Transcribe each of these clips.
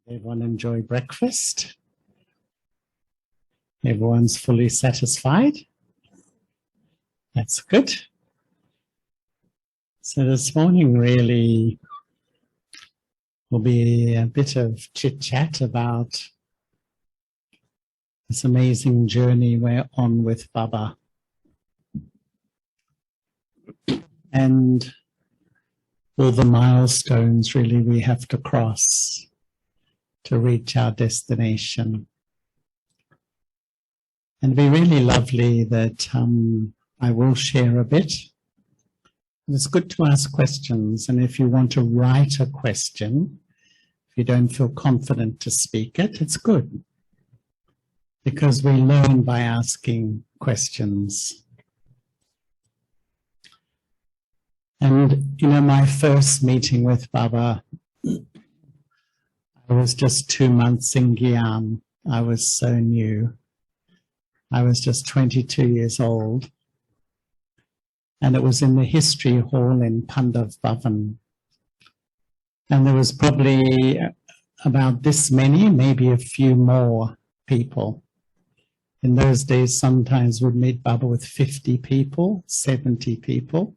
Everyone enjoy breakfast? Everyone's fully satisfied? That's good. So this morning really will be a bit of chit-chat about this amazing journey we're on with Baba. And all the milestones really we have to cross to reach our destination. And it'd be really lovely that I will share a bit. And it's good to ask questions, and if you want to write a question, if you don't feel confident to speak it, it's good. Because we learn by asking questions. And you know, my first meeting with Baba, I was just 2 months in Gyan. I was so new. I was just 22 years old. And it was in the history hall in Pandav Bhavan. And there was probably about this many, maybe a few more people. In those days, sometimes we'd meet Baba with 50 people, 70 people.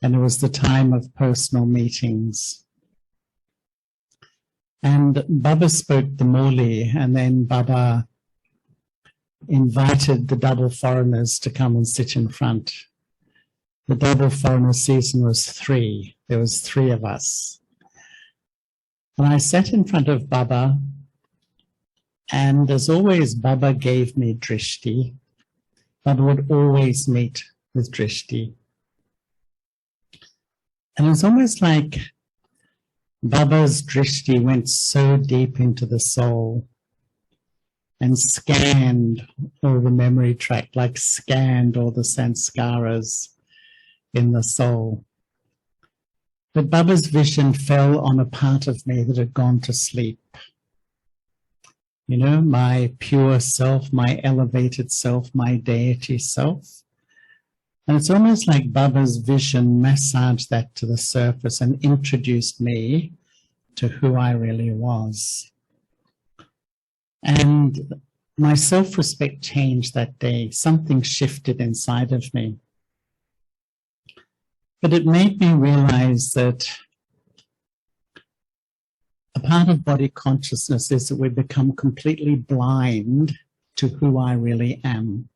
And it was the time of personal meetings. And Baba spoke the Moli, and then Baba invited the double foreigners to come and sit in front. The double foreigner season was 3. There was 3 of us. And I sat in front of Baba, and as always, Baba gave me drishti. Baba would always meet with drishti. And it was almost like Baba's drishti went so deep into the soul and scanned all the memory track, like scanned all the sanskaras in the soul. But Baba's vision fell on a part of me that had gone to sleep. You know, my pure self, my elevated self, my deity self. And it's almost like Baba's vision massaged that to the surface and introduced me to who I really was. And my self-respect changed that day. Something shifted inside of me. But it made me realize that a part of body consciousness is that we become completely blind to who I really am.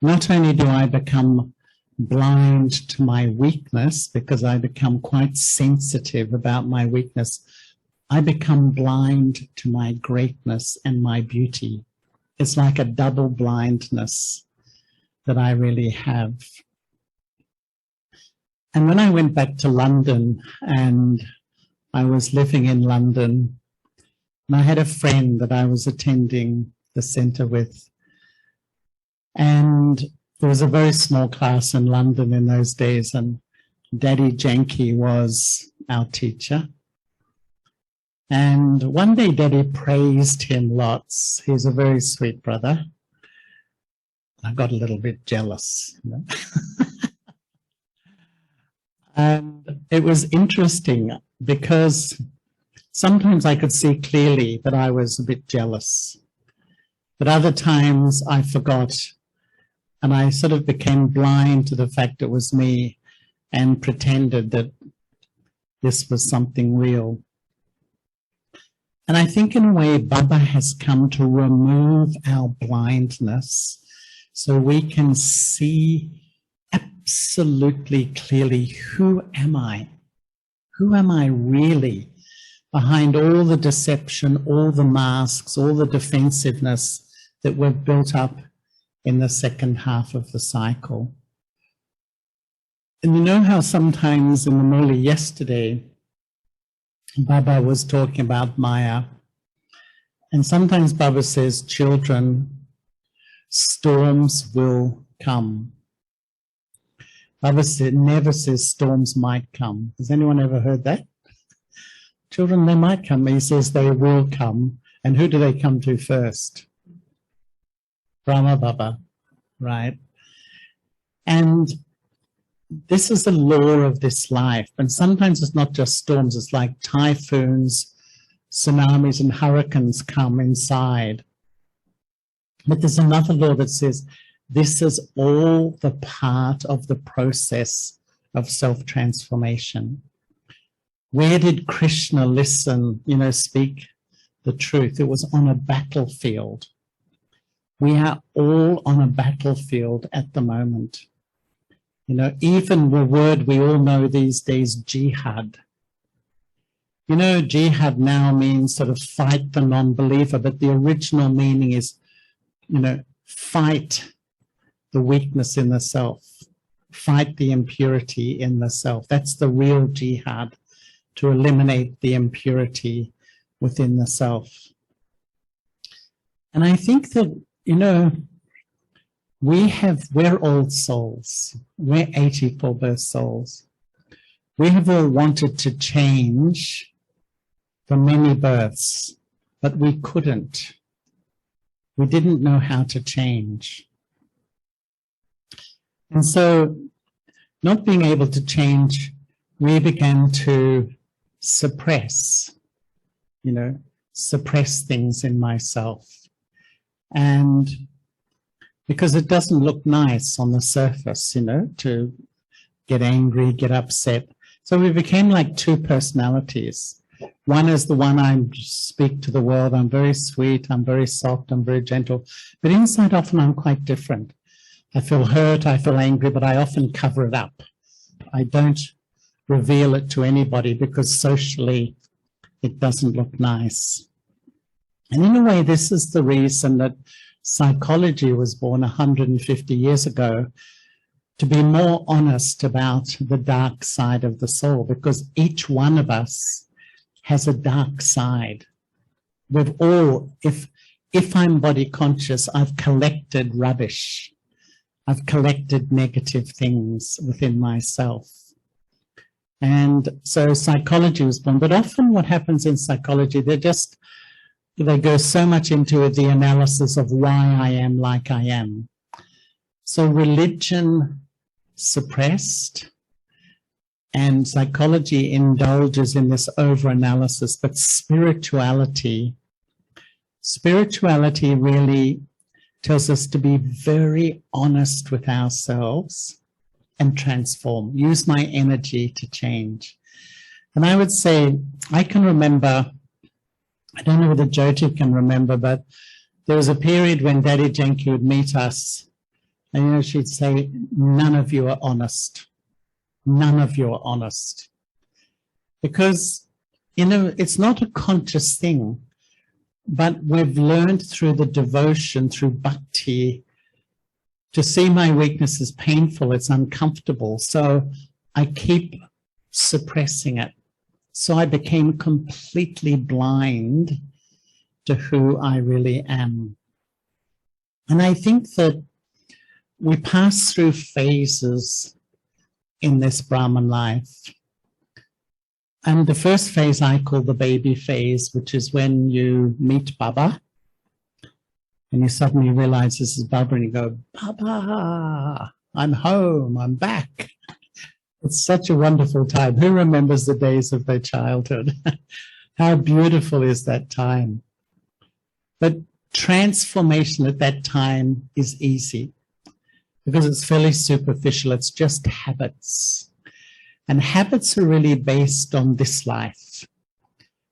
Not only do I become blind to my weakness, because I become quite sensitive about my weakness, I become blind to my greatness and my beauty. It's like a double blindness that I really have. And when I went back to London, and I was living in London, and I had a friend that I was attending the center with, and there was a very small class in London in those days, and Daddy Janki was our teacher. And one day Daddy praised him lots. He was a very sweet brother. I got a little bit jealous. You know? And it was interesting because sometimes I could see clearly that I was a bit jealous. But other times I forgot. And I sort of became blind to the fact it was me and pretended that this was something real. And I think in a way Baba has come to remove our blindness so we can see absolutely clearly, who am I? Who am I really? Behind all the deception, all the masks, all the defensiveness that we've built up in the second half of the cycle. And you know how sometimes in the Muli yesterday, Baba was talking about Maya. And sometimes Baba says, children, storms will come. Baba never says storms might come. Has anyone ever heard that? Children, they might come. He says they will come. And who do they come to first? Brahma Baba, right? And this is the law of this life. And sometimes it's not just storms, it's like typhoons, tsunamis and hurricanes come inside. But there's another law that says this is all the part of the process of self-transformation. Where did Krishna listen, speak the truth? It was on a battlefield. We are all on a battlefield at the moment. Even the word we all know these days, jihad. Jihad now means sort of fight the non-believer, but the original meaning is, fight the weakness in the self, fight the impurity in the self. That's the real jihad, to eliminate the impurity within the self. And I think that, we're all souls. We're 84 birth souls. We have all wanted to change for many births, but we couldn't. We didn't know how to change. And so, not being able to change, we began to suppress things in myself. And because it doesn't look nice on the surface, to get angry, get upset. So we became like two personalities. One is the one I speak to the world. I'm very sweet, I'm very soft, I'm very gentle. But inside often I'm quite different. I feel hurt, I feel angry, but I often cover it up. I don't reveal it to anybody because socially it doesn't look nice. And in a way, this is the reason that psychology was born 150 years ago, to be more honest about the dark side of the soul, because each one of us has a dark side. We've all, if I'm body conscious, I've collected rubbish. I've collected negative things within myself. And so psychology was born. But often what happens in psychology, they go so much into the analysis of why I am like I am. So religion suppressed, and psychology indulges in this over-analysis, but spirituality really tells us to be very honest with ourselves and transform, use my energy to change. And I would say, I can remember, I don't know whether Jyoti can remember, but there was a period when Daddy Janki would meet us, and she'd say, none of you are honest. None of you are honest. Because, it's not a conscious thing, but we've learned through the devotion, through bhakti, to see my weakness is painful, it's uncomfortable. So I keep suppressing it. So I became completely blind to who I really am. And I think that we pass through phases in this Brahman life. And the first phase I call the baby phase, which is when you meet Baba, and you suddenly realize this is Baba, and you go, Baba, I'm home, I'm back. It's such a wonderful time. Who remembers the days of their childhood? How beautiful is that time? But transformation at that time is easy because it's fairly superficial. It's just habits. And habits are really based on this life.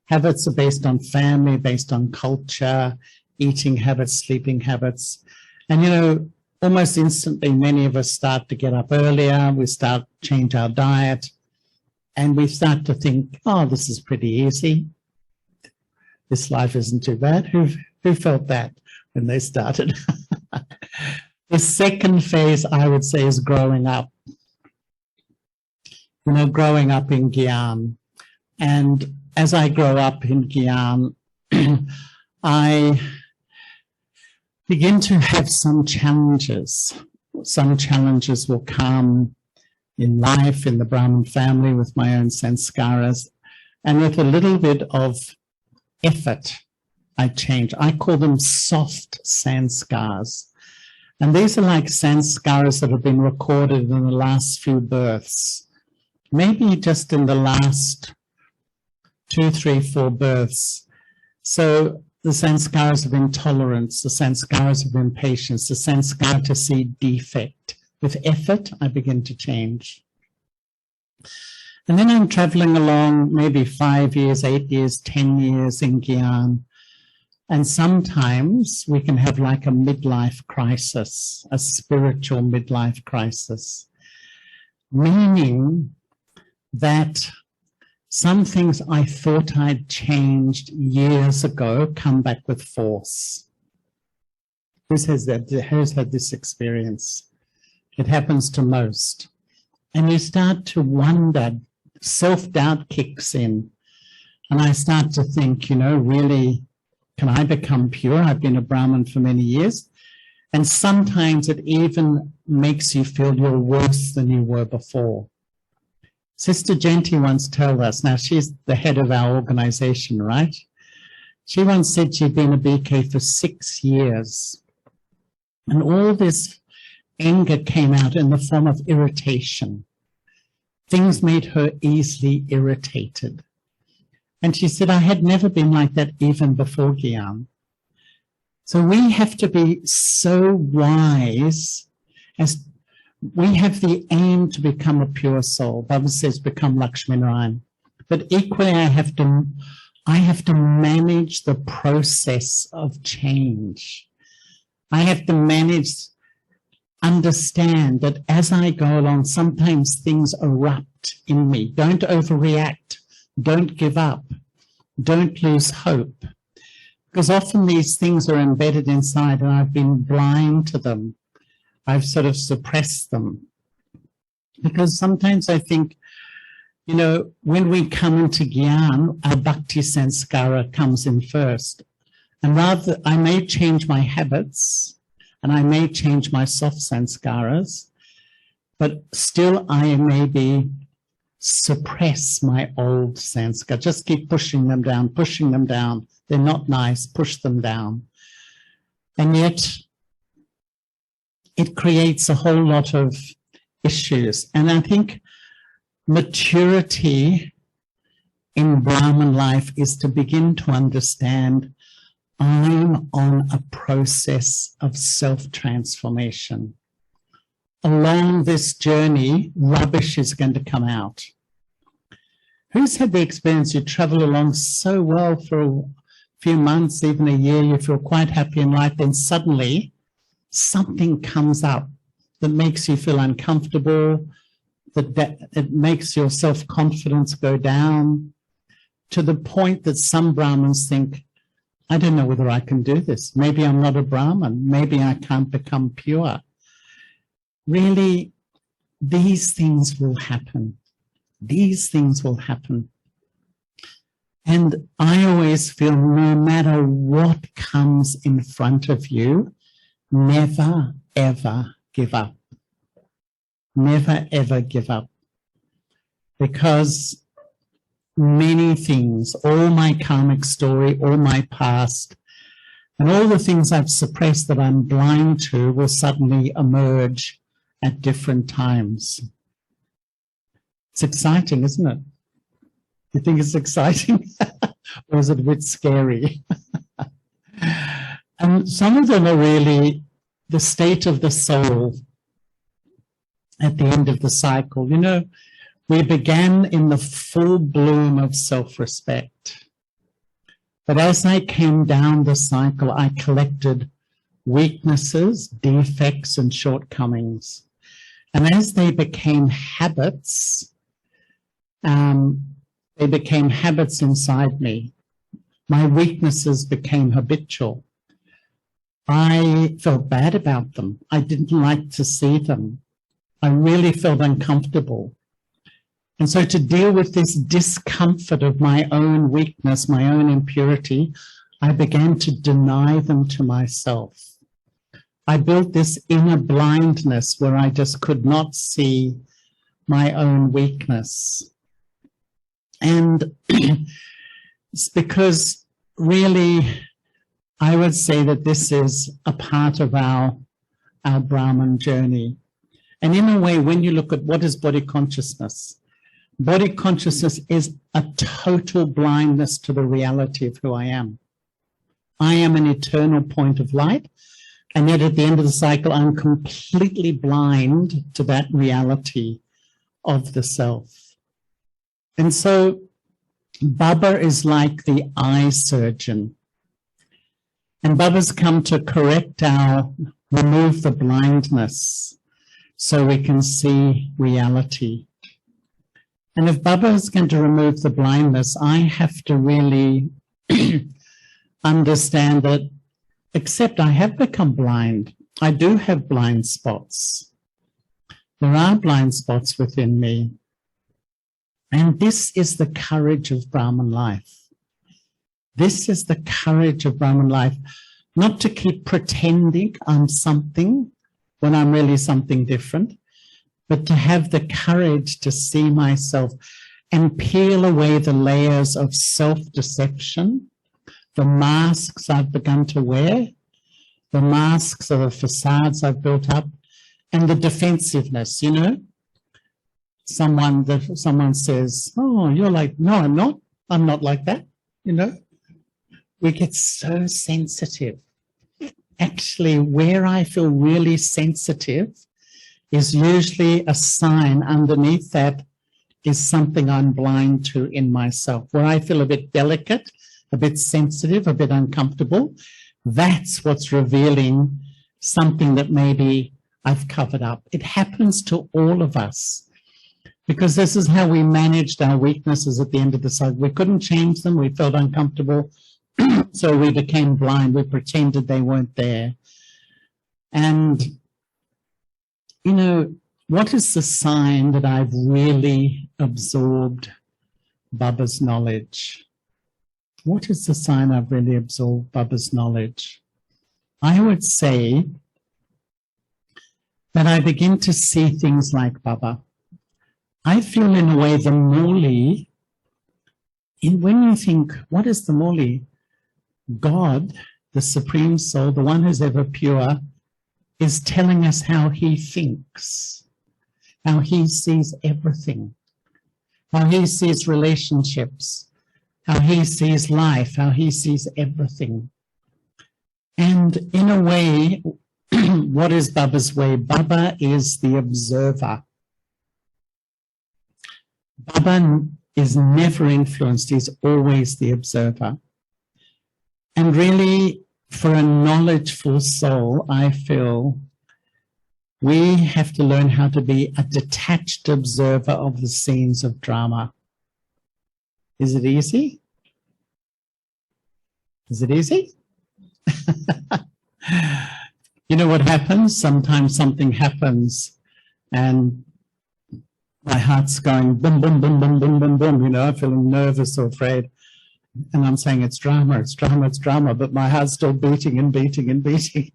Habits are based on family, based on culture, eating habits, sleeping habits. And almost instantly, many of us start to get up earlier, we start to change our diet, and we start to think, oh, this is pretty easy. This life isn't too bad. Who felt that when they started? The second phase, I would say, is growing up. Growing up in Gyan. And as I grow up in Gyan, I begin to have some challenges. Some challenges will come in life, in the Brahmin family, with my own sanskaras, and with a little bit of effort, I change. I call them soft sanskars. And these are like sanskaras that have been recorded in the last few births. Maybe just in the last 2, 3, 4 births. So the sanskaras of intolerance, the sanskaras of impatience, the sanskara to see defect. With effort, I begin to change. And then I'm traveling along maybe 5 years, 8 years, 10 years in Gyan. And sometimes we can have like a midlife crisis, a spiritual midlife crisis, meaning that some things I thought I'd changed years ago come back with force. Who's had this experience? It happens to most. And you start to wonder, self-doubt kicks in. And I start to think, you know, really, can I become pure? I've been a Brahmin for many years. And sometimes it even makes you feel you're worse than you were before. Sister Genti once told us, now she's the head of our organization, right? She once said she'd been a BK for 6 years. And all this anger came out in the form of irritation. Things made her easily irritated. And she said, I had never been like that even before Gyan. So we have to be so wise as we have the aim to become a pure soul. Baba says, become Lakshmi Narayan. But equally, I have to manage the process of change. I have to understand that as I go along, sometimes things erupt in me. Don't overreact. Don't give up. Don't lose hope. Because often these things are embedded inside and I've been blind to them. I've sort of suppressed them. Because sometimes I think, you know, when we come into Gyan, our Bhakti Sanskara comes in first. And rather, I may change my habits and I may change my soft Sanskaras, but still I maybe suppress my old Sanskara. Just keep pushing them down, pushing them down. They're not nice, push them down. And yet, it creates a whole lot of issues. And I think maturity in Brahman life is to begin to understand I'm on a process of self-transformation. Along this journey, rubbish is going to come out. Who's had the experience you travel along so well for a few months, even a year, you feel quite happy in life, then suddenly something comes up that makes you feel uncomfortable, that it makes your self-confidence go down to the point that some Brahmins think, I don't know whether I can do this. Maybe I'm not a Brahmin. Maybe I can't become pure. Really, these things will happen. These things will happen. And I always feel no matter what comes in front of you, never, ever give up. Never, ever give up. Because many things, all my karmic story, all my past, and all the things I've suppressed that I'm blind to will suddenly emerge at different times. It's exciting, isn't it? You think it's exciting? Or is it a bit scary? And some of them are really the state of the soul at the end of the cycle. You know, we began in the full bloom of self-respect. But as I came down the cycle, I collected weaknesses, defects, and shortcomings. And as they became habits, inside me. My weaknesses became habitual. I felt bad about them. I didn't like to see them. I really felt uncomfortable. And so to deal with this discomfort of my own weakness, my own impurity, I began to deny them to myself. I built this inner blindness where I just could not see my own weakness. And it's because really, I would say that this is a part of our our Brahman journey. And in a way, when you look at what is body consciousness is a total blindness to the reality of who I am. I am an eternal point of light, and yet at the end of the cycle, I'm completely blind to that reality of the self. And so Baba is like the eye surgeon. And Baba's come to remove the blindness so we can see reality. And if Baba is going to remove the blindness, I have to really understand that, except I have become blind. I do have blind spots. There are blind spots within me. And this is the courage of Brahman life. This is the courage of Brahman life, not to keep pretending I'm something when I'm really something different, but to have the courage to see myself and peel away the layers of self-deception, the masks I've begun to wear, the masks of the facades I've built up, and the defensiveness, you know. Someone says, oh, you're like, no, I'm not like that, you know. We get so sensitive. Actually, where I feel really sensitive is usually a sign underneath that is something I'm blind to in myself. Where I feel a bit delicate, a bit sensitive, a bit uncomfortable, that's what's revealing something that maybe I've covered up. It happens to all of us, because this is how we managed our weaknesses at the end of the cycle. We couldn't change them. We felt uncomfortable. So we became blind. We pretended they weren't there. And, you know, what is the sign that I've really absorbed Baba's knowledge? What is the sign I've really absorbed Baba's knowledge? I would say that I begin to see things like Baba. I feel in a way the Muli, when you think, what is the Muli? God, the Supreme Soul, the one who's ever pure, is telling us how he thinks, how he sees everything, how he sees relationships, how he sees life, how he sees everything. And in a way, what is Baba's way? Baba is the observer. Baba is never influenced, he's always the observer. And really, for a knowledgeful soul, I feel we have to learn how to be a detached observer of the scenes of drama. Is it easy? Is it easy? You know what happens? Sometimes something happens and my heart's going boom, boom, boom, boom, boom, boom, boom, you know, I'm feeling nervous or afraid. And I'm saying it's drama, it's drama, it's drama, but my heart's still beating and beating and beating.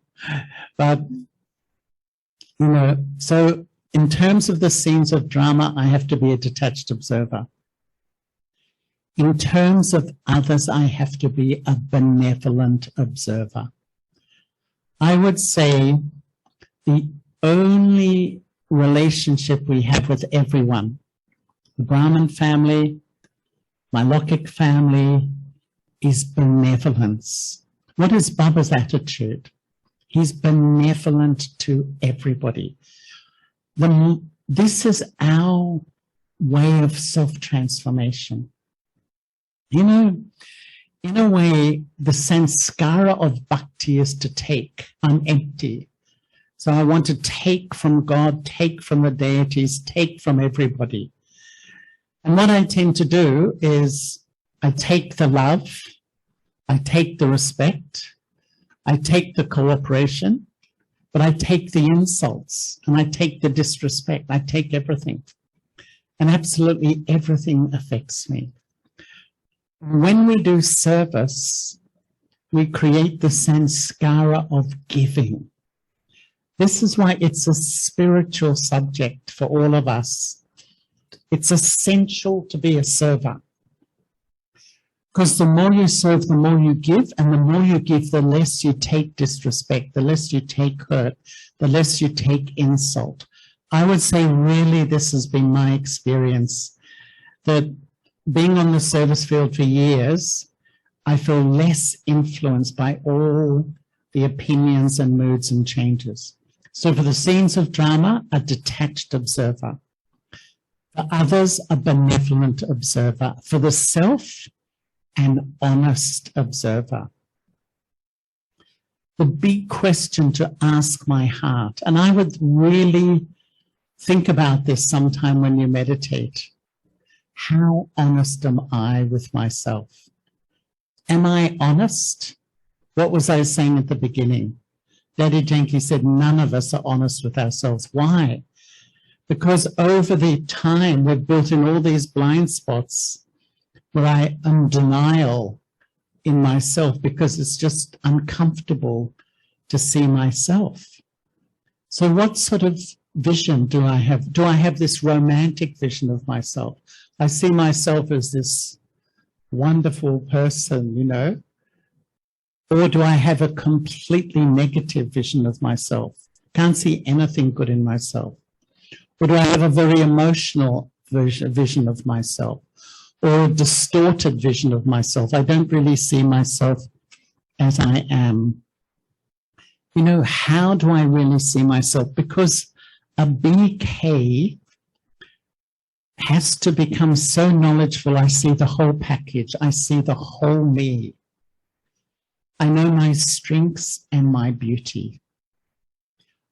But, you know, so in terms of the scenes of drama, I have to be a detached observer. In terms of others, I have to be a benevolent observer. I would say the only relationship we have with everyone, the Brahman family, my Lokik family, is benevolence. What is Baba's attitude? He's benevolent to everybody. This is our way of self-transformation. You know, in a way, the sanskara of bhakti is to take. I'm empty. So I want to take from God, take from the deities, take from everybody. And what I tend to do is I take the love, I take the respect, I take the cooperation, but I take the insults and I take the disrespect. I take everything. And absolutely everything affects me. When we do service, we create the sanskara of giving. This is why it's a spiritual subject for all of us. It's essential to be a server. Because the more you serve, the more you give, and the more you give, the less you take disrespect, the less you take hurt, the less you take insult. I would say really this has been my experience, that being on the service field for years, I feel less influenced by all the opinions and moods and changes. So for the scenes of drama, a detached observer. For others, a benevolent observer. For the self, an honest observer. The big question to ask my heart, and I would really think about this sometime when you meditate. How honest am I with myself? Am I honest? What was I saying at the beginning? Daddy Janky said none of us are honest with ourselves. Why? Because over the time we've built in all these blind spots where I am denial in myself because it's just uncomfortable to see myself. So what sort of vision do I have? Do I have this romantic vision of myself? I see myself as this wonderful person, you know? Or do I have a completely negative vision of myself? Can't see anything good in myself. Or do I have a very emotional vision of myself? Or a distorted vision of myself? I don't really see myself as I am. You know, how do I really see myself? Because a BK has to become so knowledgeable. I see the whole package. I see the whole me. I know my strengths and my beauty.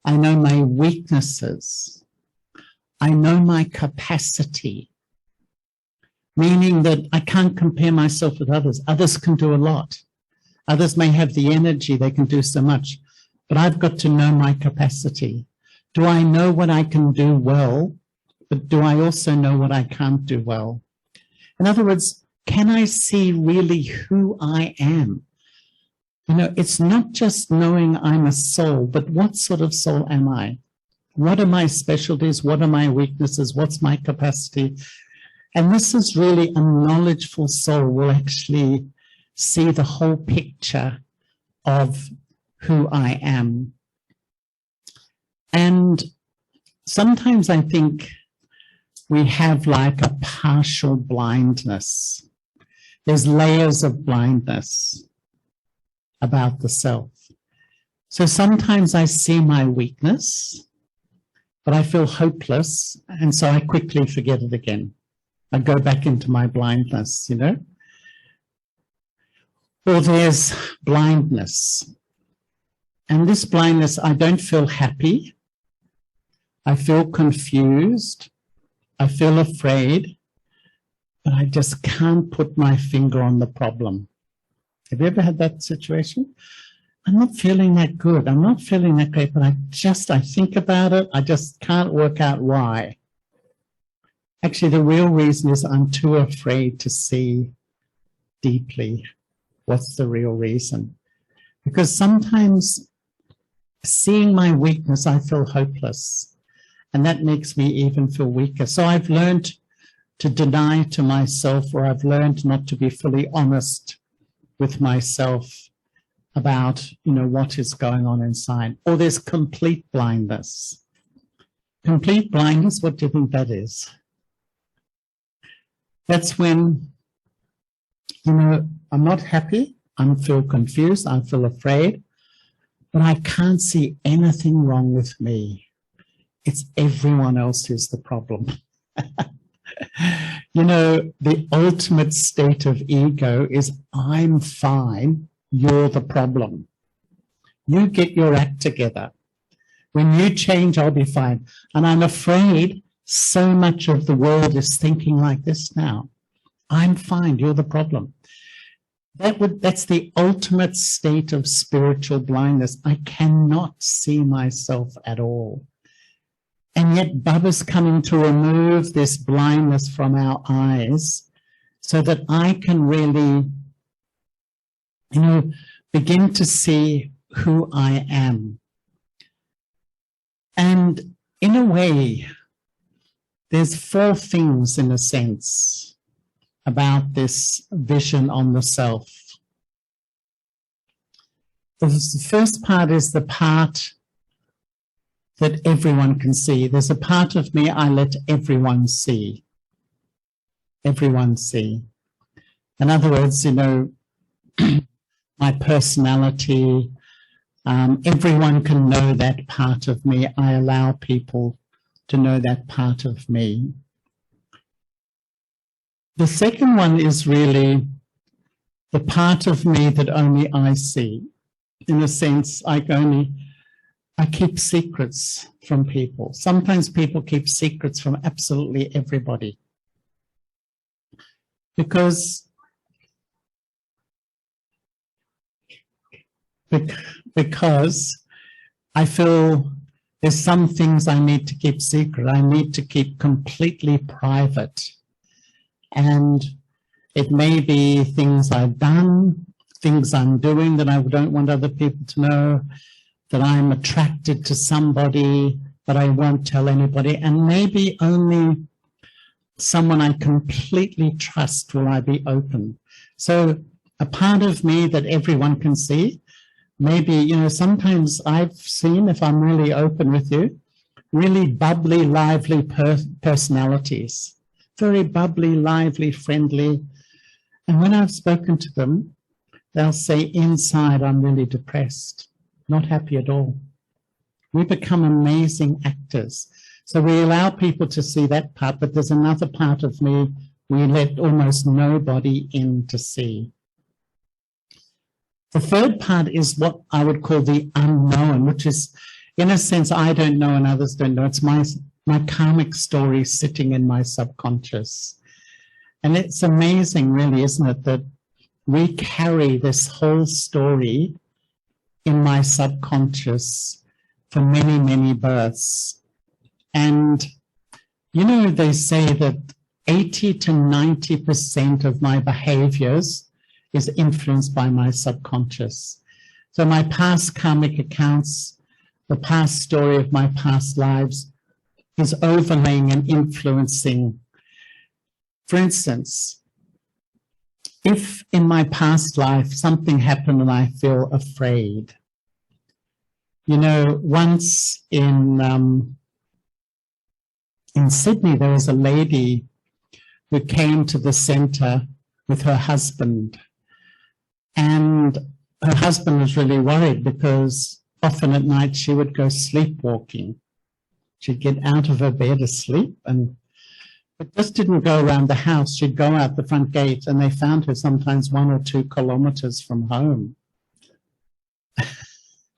I know my weaknesses. I know my capacity, meaning that I can't compare myself with others. Others can do a lot. Others may have the energy, they can do so much, but I've got to know my capacity. Do I know what I can do well, but do I also know what I can't do well? In other words, can I see really who I am? You know, it's not just knowing I'm a soul, but what sort of soul am I? What are my specialties? What are my weaknesses? What's my capacity? And this is really a knowledgeful soul will actually see the whole picture of who I am. And sometimes I think we have like a partial blindness. There's layers of blindness about the self. So sometimes I see my weakness, but I feel hopeless, and so I quickly forget it again. I go back into my blindness, you know? Or there's blindness. And this blindness, I don't feel happy. I feel confused. I feel afraid, but I just can't put my finger on the problem. Have you ever had that situation? I'm not feeling that good. I'm not feeling that great, but I think about it. I just can't work out why. Actually, the real reason is I'm too afraid to see deeply what's the real reason. Because sometimes seeing my weakness, I feel hopeless. And that makes me even feel weaker. So I've learned to deny to myself, or I've learned not to be fully honest with myself about, you know, what is going on inside. Or there's complete blindness. Complete blindness, what do you think that is? That's when, you know, I'm not happy, I feel confused, I feel afraid, but I can't see anything wrong with me. It's everyone else who's the problem. You know, the ultimate state of ego is I'm fine, you're the problem. You get your act together. When you change, I'll be fine. And I'm afraid so much of the world is thinking like this now. I'm fine, you're the problem. That's the ultimate state of spiritual blindness. I cannot see myself at all. And yet Baba's coming to remove this blindness from our eyes so that I can really, you know, begin to see who I am. And in a way, there's four things in a sense. about this vision on the self. The first part is the part that everyone can see. There's a part of me I let everyone see. Everyone see. In other words, you know, my personality, everyone can know that part of me. I allow people to know that part of me. The second one is really the part of me that only I see. In a sense, I keep secrets from people. Sometimes people keep secrets from absolutely everybody. Because I feel there's some things I need to keep secret. I need to keep completely private. And it may be things I've done, things I'm doing that I don't want other people to know, that I'm attracted to somebody, but I won't tell anybody. And maybe only someone I completely trust will I be open. So a part of me that everyone can see, maybe, you know, sometimes I've seen, if I'm really open with you, really bubbly, lively personalities, very bubbly, lively, friendly. And when I've spoken to them, they'll say, inside, I'm really depressed, not happy at all. We become amazing actors. So we allow people to see that part, but there's another part of me we let almost nobody in to see. The third part is what I would call the unknown, which is, in a sense, I don't know and others don't know. It's my karmic story sitting in my subconscious. And it's amazing, really, isn't it, that we carry this whole story in my subconscious for many, many births. And, you know, they say that 80 to 90% of my behaviors is influenced by my subconscious. So my past karmic accounts, the past story of my past lives is overlaying and influencing. For instance, if in my past life something happened and I feel afraid, you know, once in Sydney, there was a lady who came to the center with her husband. And her husband was really worried because often at night she would go sleepwalking. She'd get out of her bed asleep but just didn't go around the house. She'd go out the front gate and they found her sometimes 1 or 2 kilometers from home.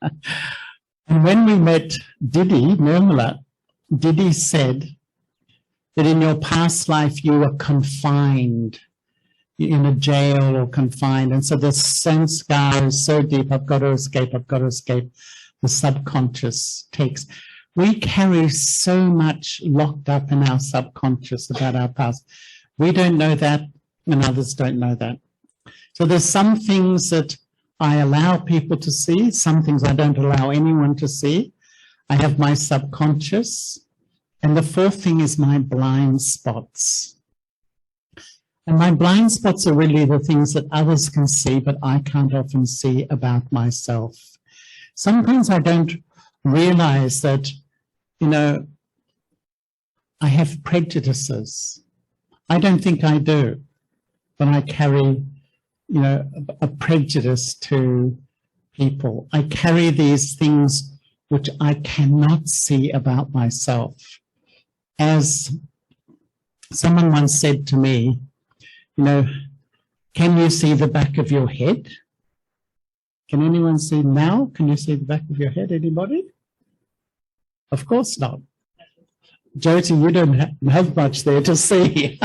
And when we met Didi, Nirmala, Didi said that in your past life you were confined in a jail or confined. And so the sense is so deep, I've got to escape, I've got to escape. The subconscious takes. We carry so much locked up in our subconscious about our past. We don't know that and others don't know that. So there's some things that I allow people to see, some things I don't allow anyone to see. I have my subconscious. And the fourth thing is my blind spots. And my blind spots are really the things that others can see, but I can't often see about myself. Sometimes I don't realize that, you know, I have prejudices. I don't think I do, but I carry, you know, a prejudice to people. I carry these things which I cannot see about myself. As someone once said to me, you know, can you see the back of your head? Can anyone see now? Can you see the back of your head, anybody? Of course not. Jyoti, you don't have much there to see.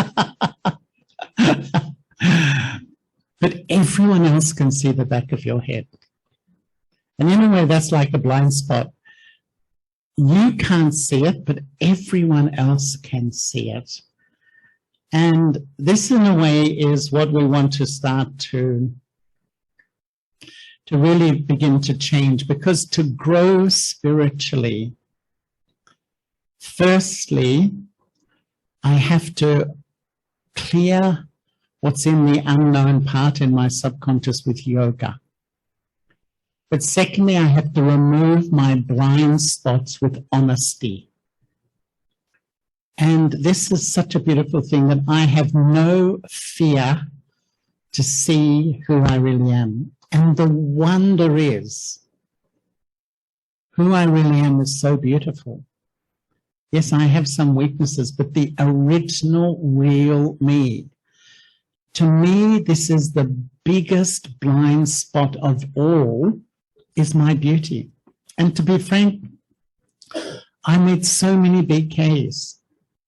But everyone else can see the back of your head. And in a way, that's like a blind spot. You can't see it, but everyone else can see it. And this, in a way, is what we want to start to really begin to change. Because to grow spiritually, firstly, I have to clear what's in the unknown part in my subconscious with yoga. But secondly, I have to remove my blind spots with honesty. And this is such a beautiful thing, that I have no fear to see who I really am. And the wonder is, who I really am is so beautiful. Yes, I have some weaknesses, but the original, real me. To me, this is the biggest blind spot of all, is my beauty. And to be frank, I met so many BKs,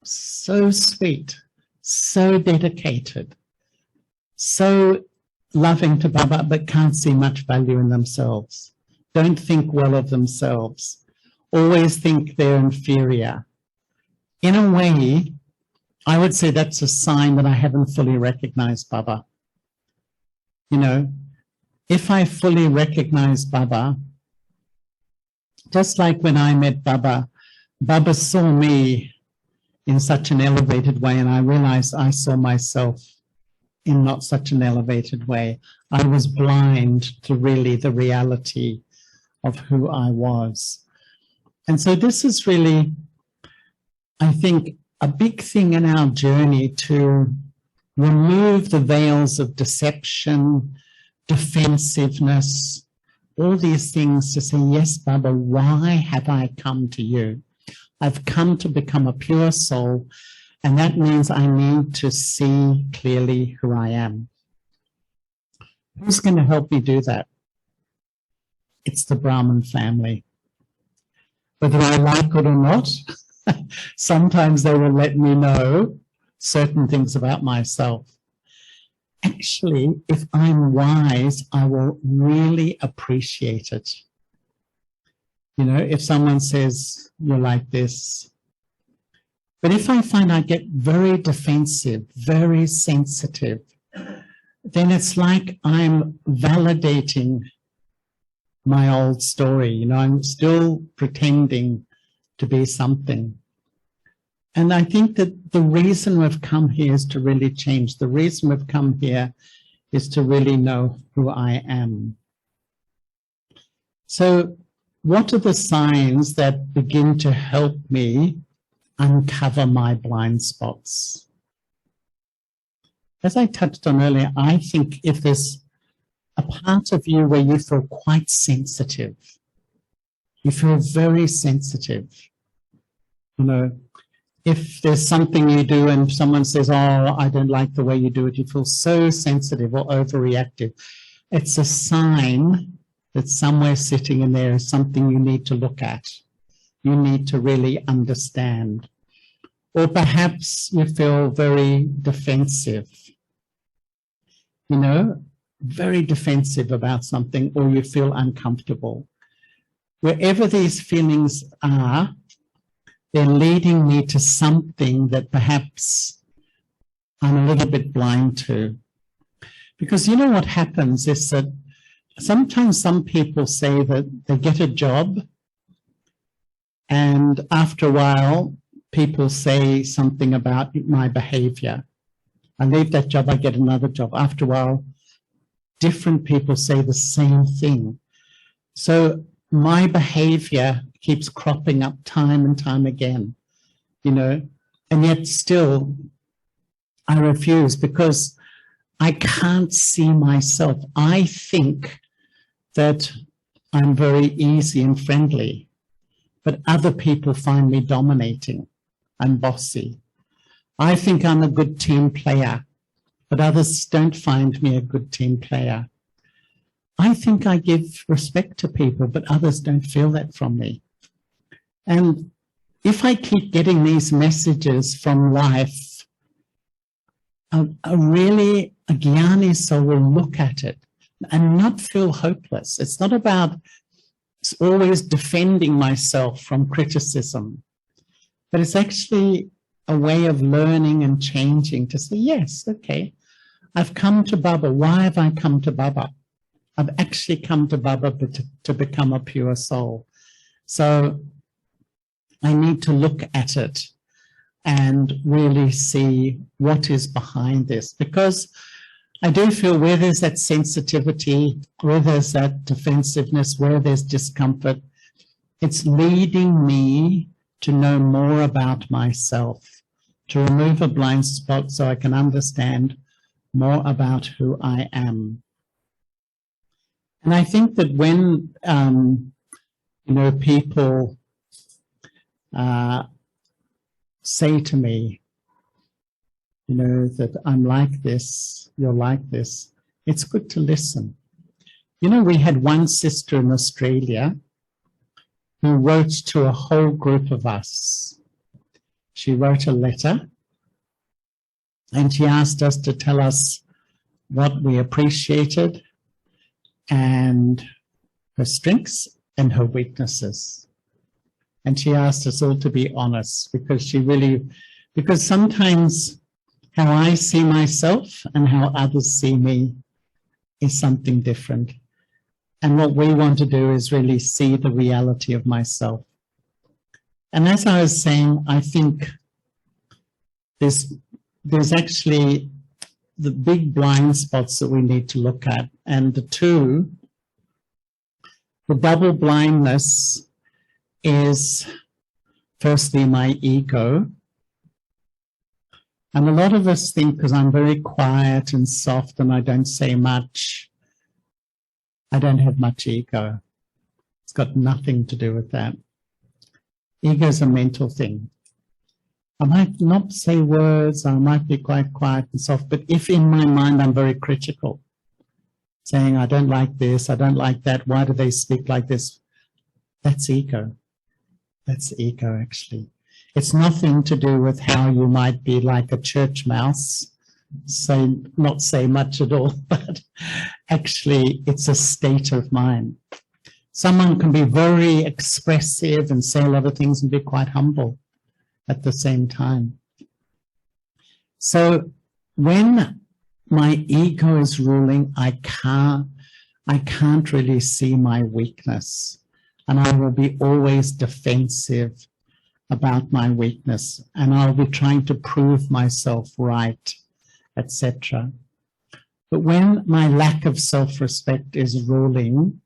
so sweet, so dedicated, so loving to Baba, but can't see much value in themselves. Don't think well of themselves. Always think they're inferior. In a way, I would say that's a sign that I haven't fully recognized Baba. You know, if I fully recognize Baba, just like when I met Baba, Baba saw me in such an elevated way, and I realized I saw myself in not such an elevated way. I was blind to really the reality of who I was. And so this is really, I think, a big thing in our journey to remove the veils of deception, defensiveness, all these things, to say, yes, Baba, why have I come to you? I've come to become a pure soul, and that means I need to see clearly who I am. Who's going to help me do that? It's the Brahman family. Whether I like it or not, sometimes they will let me know certain things about myself. Actually, if I'm wise, I will really appreciate it. You know, if someone says, you're like this. But if I find I get very defensive, very sensitive, then it's like I'm validating my old story. You know, I'm still pretending to be something. And I think that the reason we've come here is to really change. The reason we've come here is to really know who I am. So what are the signs that begin to help me uncover my blind spots? As I touched on earlier, I think if there's a part of you where you feel quite sensitive, you feel very sensitive, you know, if there's something you do and someone says, oh, I don't like the way you do it, you feel so sensitive or overreactive. It's a sign that somewhere sitting in there is something you need to look at. You need to really understand. Or perhaps you feel very defensive, you know, very defensive about something, or you feel uncomfortable. Wherever these feelings are, they're leading me to something that perhaps I'm a little bit blind to. Because you know what happens is that sometimes some people say that they get a job, and after a while, people say something about my behavior. I leave that job, I get another job. After a while, different people say the same thing. So my behavior keeps cropping up time and time again, you know, and yet still I refuse because I can't see myself. I think that I'm very easy and friendly, but other people find me dominating and bossy. I think I'm a good team player, but others don't find me a good team player. I think I give respect to people, but others don't feel that from me. And if I keep getting these messages from life, a Jnani soul will look at it and not feel hopeless. It's not about always defending myself from criticism, but it's actually a way of learning and changing to say, yes, okay, I've come to Baba. Why have I come to Baba? I've actually come to Baba to become a pure soul. So I need to look at it and really see what is behind this. Because I do feel where there's that sensitivity, where there's that defensiveness, where there's discomfort, it's leading me to know more about myself, to remove a blind spot so I can understand more about who I am. And I think that when, people say to me, that I'm like this, you're like this, it's good to listen. We had one sister in Australia who wrote to a whole group of us. She wrote a letter and she asked us to tell us what we appreciated and her strengths and her weaknesses. And she asked us all to be honest because sometimes how I see myself and how others see me is something different. And what we want to do is really see the reality of myself. And as I was saying, I think there's actually the big blind spots that we need to look at. And the double blindness is firstly my ego. And a lot of us think because I'm very quiet and soft and I don't say much, I don't have much ego. It's got nothing to do with that. Ego is a mental thing. I might not say words, I might be quite quiet and soft, but if in my mind I'm very critical, saying I don't like this, I don't like that, why do they speak like this? That's ego. That's ego, actually. It's nothing to do with how you might be like a church mouse, not say much at all, but actually it's a state of mind. Someone can be very expressive and say a lot of things and be quite humble at the same time. So when my ego is ruling, I can't really see my weakness, and I will be always defensive about my weakness, and I'll be trying to prove myself right, etc. But when my lack of self-respect is ruling,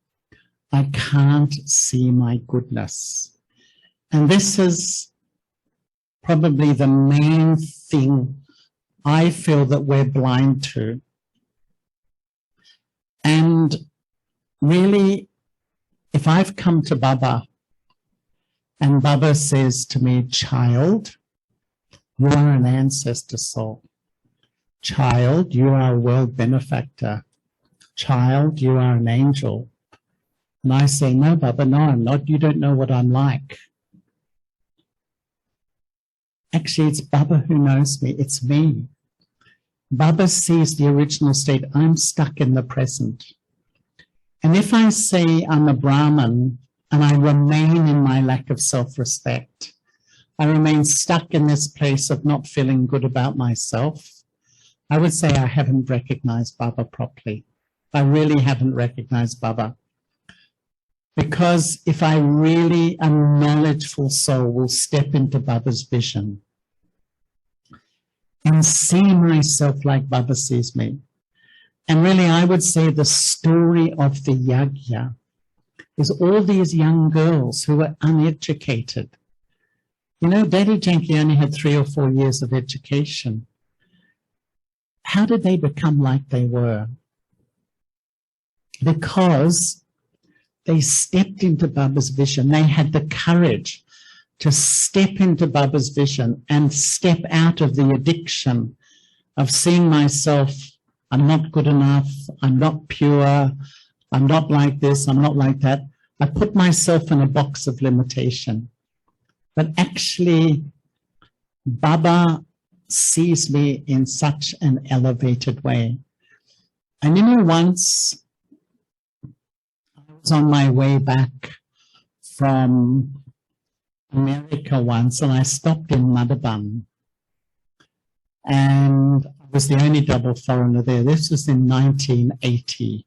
I can't see my goodness. And this is probably the main thing I feel that we're blind to. And really, if I've come to Baba and Baba says to me, child, you are an ancestor soul. Child, you are a world benefactor. Child, you are an angel. And I say, no, Baba, no, I'm not. You don't know what I'm like. Actually, it's Baba who knows me. It's me. Baba sees the original state. I'm stuck in the present. And if I say I'm a Brahman and I remain in my lack of self-respect, I remain stuck in this place of not feeling good about myself, I would say I haven't recognized Baba properly. I really haven't recognized Baba. Because if I really, a knowledgeful soul will step into Baba's vision and see myself like Baba sees me. And really, I would say the story of the yajna is all these young girls who were uneducated. Daddy Janki only had 3 or 4 years of education. How did they become like they were? Because they stepped into Baba's vision. They had the courage to step into Baba's vision and step out of the addiction of seeing myself, I'm not good enough, I'm not pure, I'm not like this, I'm not like that. I put myself in a box of limitation. But actually, Baba sees me in such an elevated way. And once I was on my way back from America once, and I stopped in Madhaban. And I was the only double foreigner there. This was in 1980.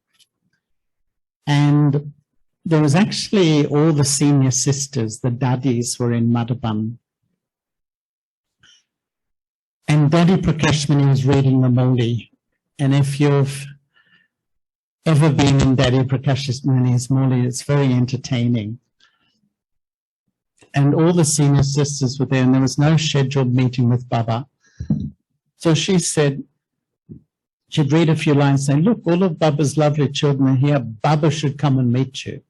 And there was actually all the senior sisters, the daddies, were in Madhaban. And Daddy Prakash Muni was reading the Moli. And if you've ever been in Daddy Prakash Muni's Moli, it's very entertaining. And all the senior sisters were there, and there was no scheduled meeting with Baba. So she said, she'd read a few lines saying, look, all of Baba's lovely children are here. Baba should come and meet you.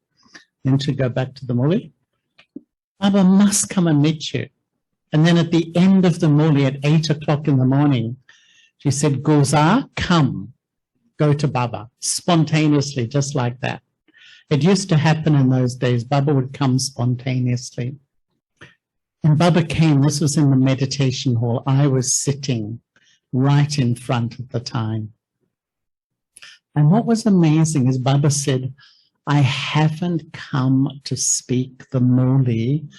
Then she'd go back to the Moli. Baba must come and meet you. And then at the end of the Moli at 8 o'clock in the morning, she said, Gulzar, come, go to Baba, spontaneously, just like that. It used to happen in those days. Baba would come spontaneously. And Baba came, this was in the meditation hall. I was sitting right in front at the time. And what was amazing is Baba said, I haven't come to speak the Moli.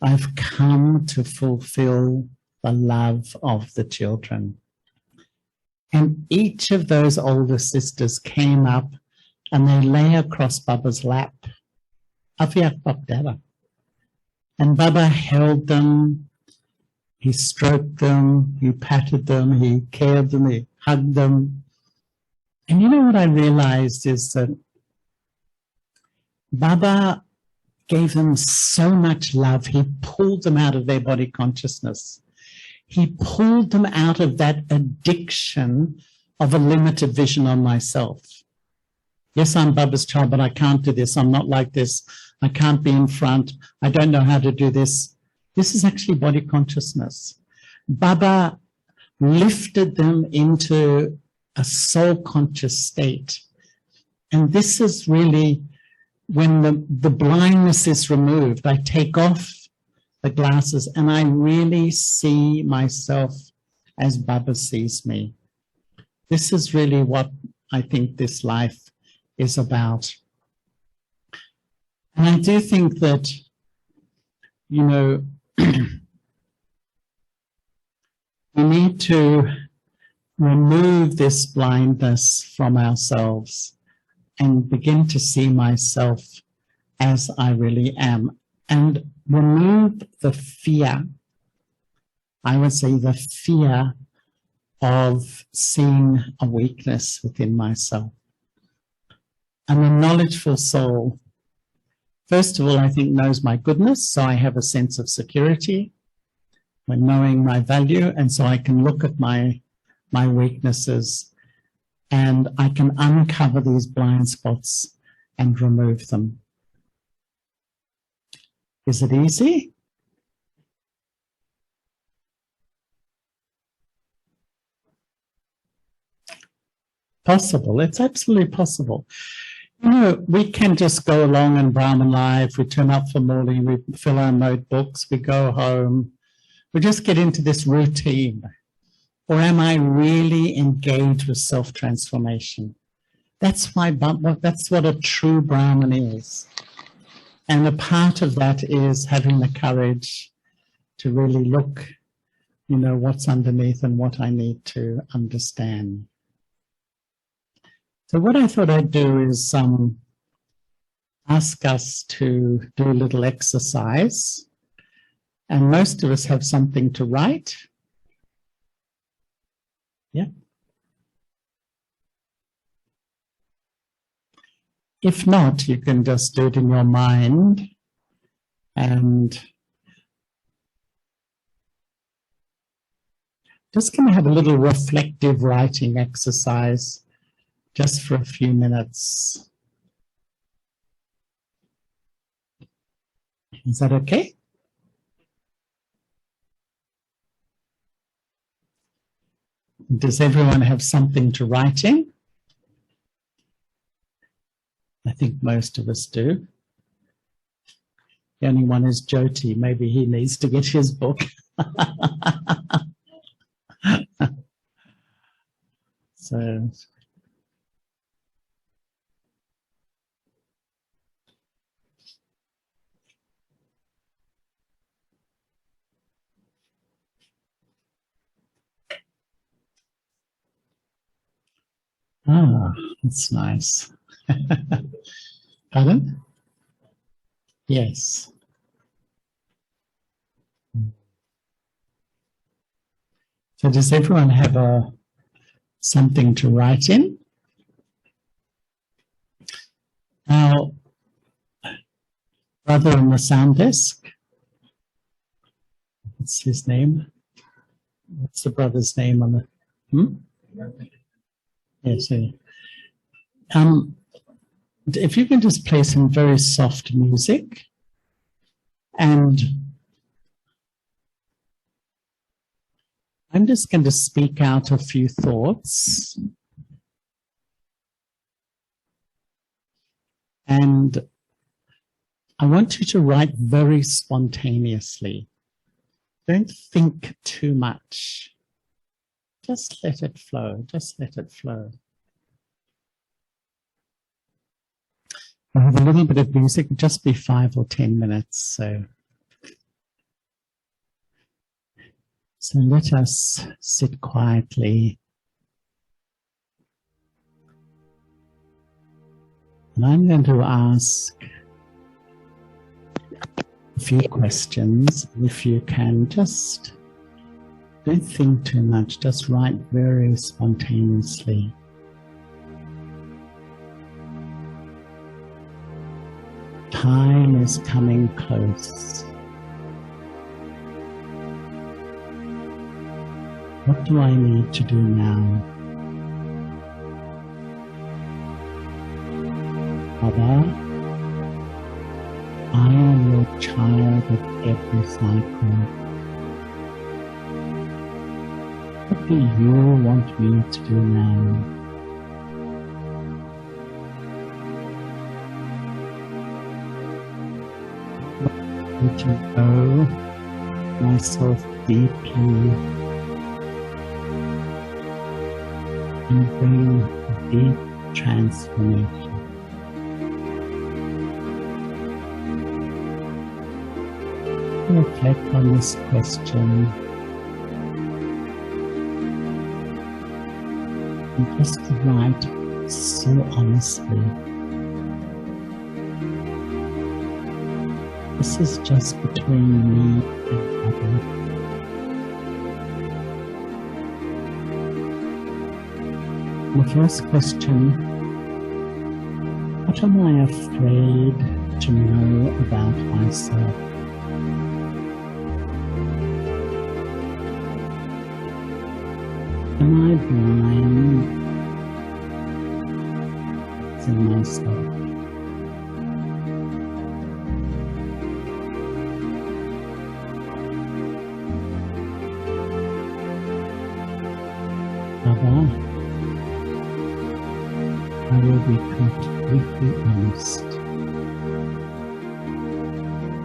I've come to fulfill the love of the children. And each of those older sisters came up and they lay across Baba's lap. Afiak Bapdada. And Baba held them, he stroked them, he patted them, he cared them, he hugged them. And you know what I realized is that Baba gave them so much love, he pulled them out of their body consciousness. He pulled them out of that addiction of a limited vision on myself. Yes, I'm Baba's child, but I can't do this. I'm not like this. I can't be in front. I don't know how to do this. This is actually body consciousness. Baba lifted them into a soul conscious state. And this is really when the blindness is removed. I take off the glasses and I really see myself as Baba sees me. This is really what I think this life is about. And I do think that, you know, we need to remove this blindness from ourselves and begin to see myself as I really am, and remove the fear, I would say the fear of seeing a weakness within myself. I'm a knowledgeful soul. First of all, I think knows my goodness, so I have a sense of security when knowing my value, and so I can look at my weaknesses and I can uncover these blind spots and remove them. Is it easy? Possible. It's absolutely possible. You know, we can just go along in Brahman life. We turn up for morning, we fill our notebooks, we go home. We just get into this routine. Or am I really engaged with self-transformation? That's what a true Brahman is. And a part of that is having the courage to really look, you know, what's underneath and what I need to understand. So what I thought I'd do is ask us to do a little exercise. And most of us have something to write. Yeah. If not, you can just do it in your mind and just going to have a little reflective writing exercise just for a few minutes. Is that okay? Does everyone have something to write in? I think most of us do. The only one is Jyoti. Maybe he needs to get his book. So, that's nice. Pardon? Yes. So does everyone have something to write in? Now, brother on the sound desk, what's his name? What's the brother's name on the? Yes. If you can just play some very soft music, and I'm just going to speak out a few thoughts, and I want you to write very spontaneously. Don't think too much. Just let it flow. Just let it flow. I have a little bit of music, just be 5 or 10 minutes. So let us sit quietly. And I'm going to ask a few questions. If you can, just don't think too much, just write very spontaneously. Time is coming close. What do I need to do now? Baba, I am your child at every cycle. What do you want me to do now? To know myself deeply and bring deep transformation. Reflect on this question and just write so honestly. This is just between me and God. The first question, what am I afraid to know about myself? Am I blind to myself? I will be completely honest.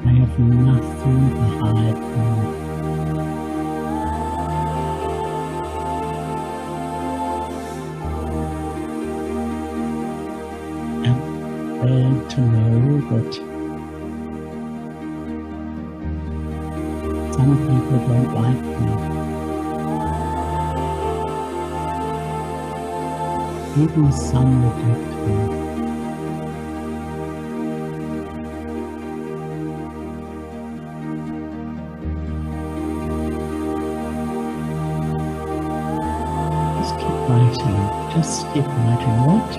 I have nothing to hide from. I'm afraid to know that some people don't like me. Even some reject me. Just keep writing. Just keep writing. What?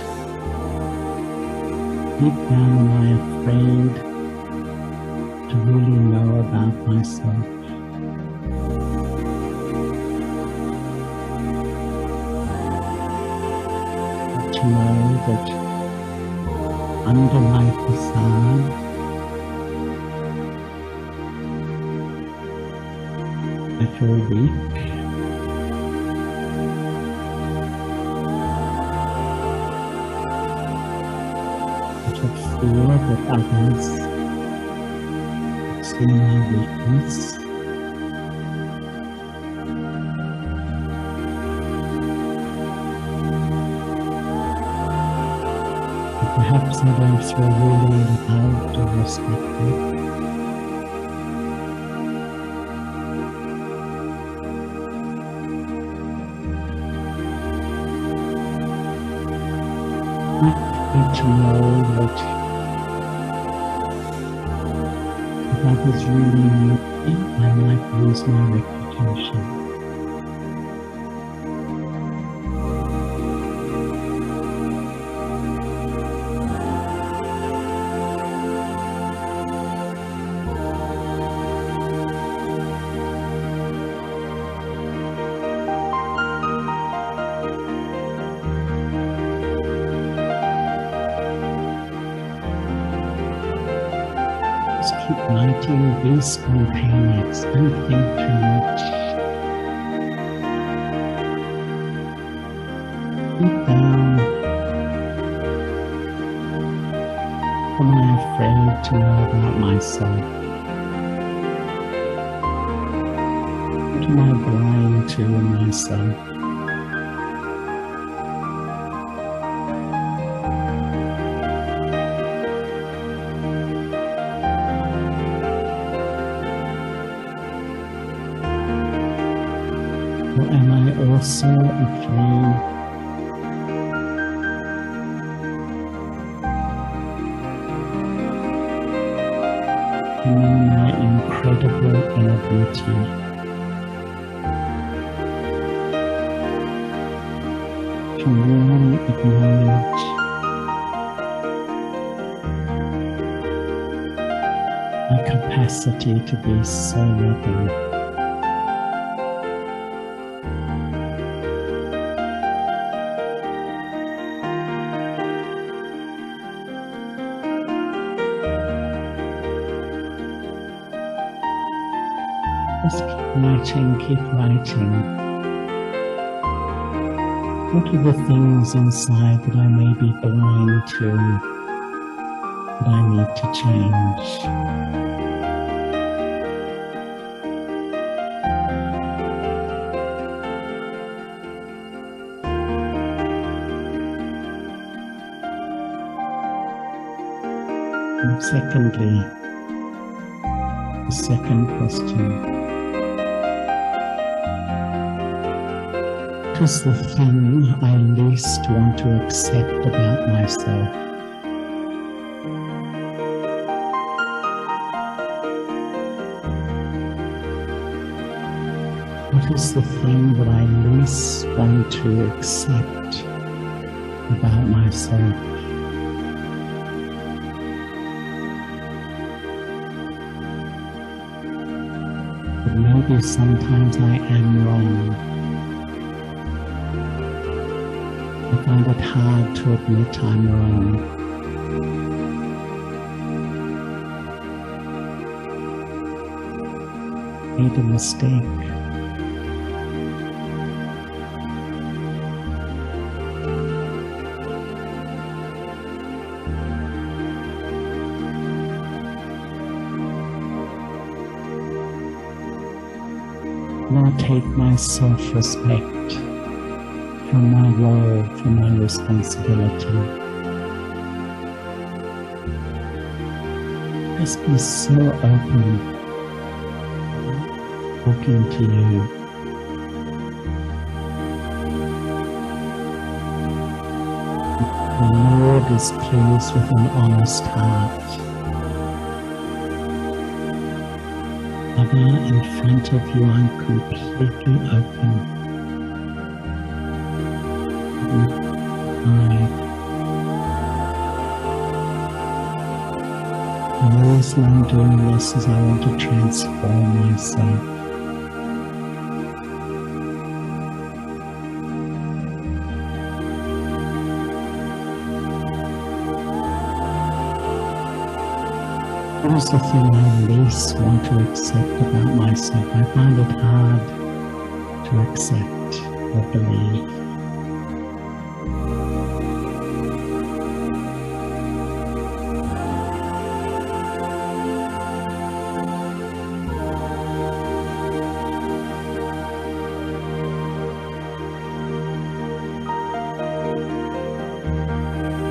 Deep down am I afraid to really know about myself? To know that under my facade I feel weak. I should feel that others see my weakness. Perhaps I don't feel really loved or respected. I need to know that if others really knew me, I might lose my reputation. keep writing, be spontaneous, don't think too much. Deep down, what am I afraid to know about myself? What am I blind to in myself? Or am I also afraid to know my incredible inability to really acknowledge my capacity to be so loving? Just keep writing. What are the things inside that I may be blind to, that I need to change? And secondly, the second question. What is the thing I least want to accept about myself? What is the thing that I least want to accept about myself? But maybe sometimes I am wrong. I find it hard to admit I'm wrong. Made a mistake. Now take my self-respect from my role, from my responsibility. Just be so open, talking to you. The Lord is pleased with an honest heart. Father, in front of you, I'm completely open. And the reason I'm doing this is I want to transform myself. What is the thing I least want to accept about myself? I find it hard to accept or believe.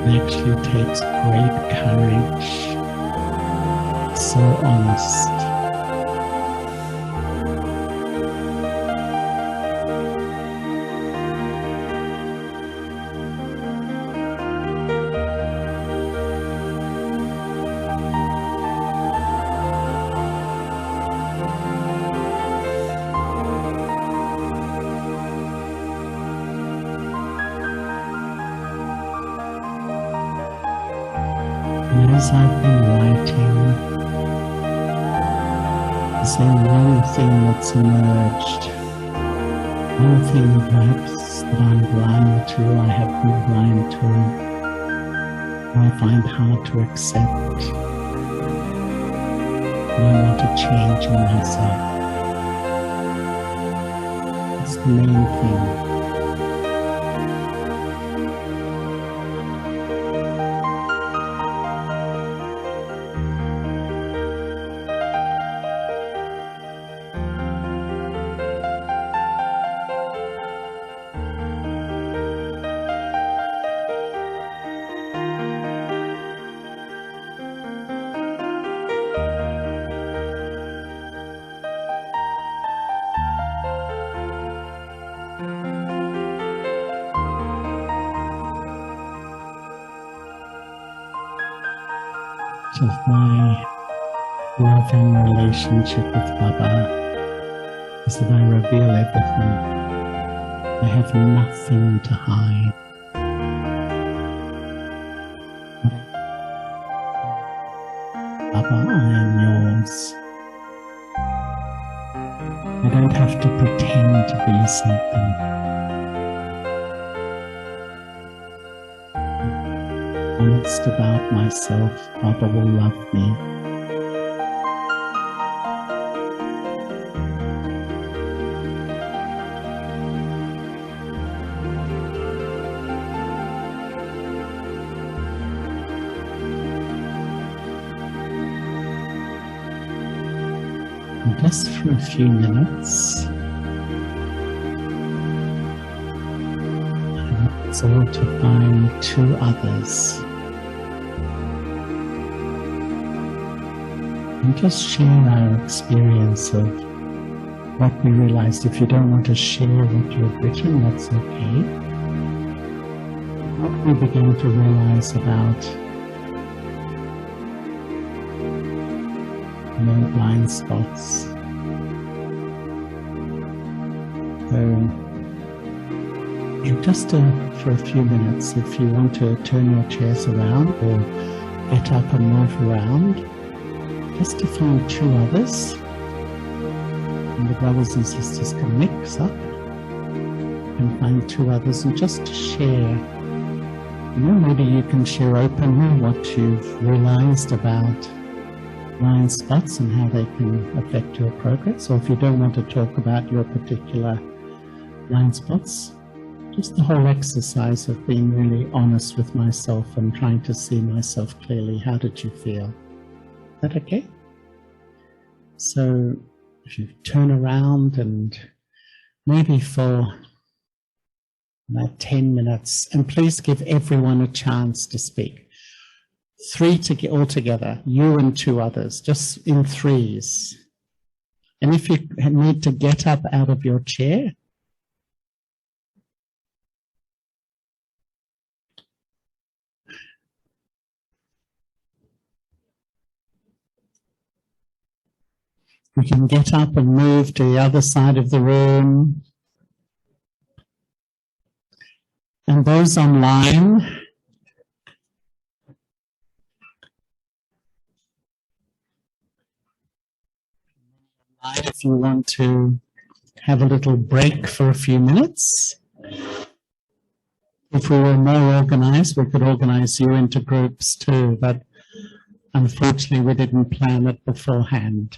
It actually takes great courage, so honest. And as I've been writing, is there one thing that's emerged? One thing perhaps that I'm blind to, I have been blind to, or I find hard to accept. and I want to change in myself. That's the main thing. Of my love and relationship with Baba is that I reveal everything. I have nothing to hide. Baba, I am yours. I don't have to pretend to be something. Honest about myself, Baba will love me. And just for a few minutes, I want us all to find two others. And just share our experience of what we realized. If you don't want to share what you've written, that's okay. What we began to realize about blind spots. So, for a few minutes, if you want to turn your chairs around or get up and move around, just to find two others, and the brothers and sisters can mix up and find two others, and just to share. Maybe you can share openly what you've realized about blind spots and how they can affect your progress, or if you don't want to talk about your particular blind spots, just the whole exercise of being really honest with myself and trying to see myself clearly. How did you feel? Is that okay? So if you turn around and maybe for about 10 minutes, and please give everyone a chance to speak. 3 altogether, you and 2 others, just in threes. And if you need to get up out of your chair, you can get up and move to the other side of the room. And those online, if you want to have a little break for a few minutes. If we were more organized, we could organize you into groups too, but unfortunately we didn't plan it beforehand.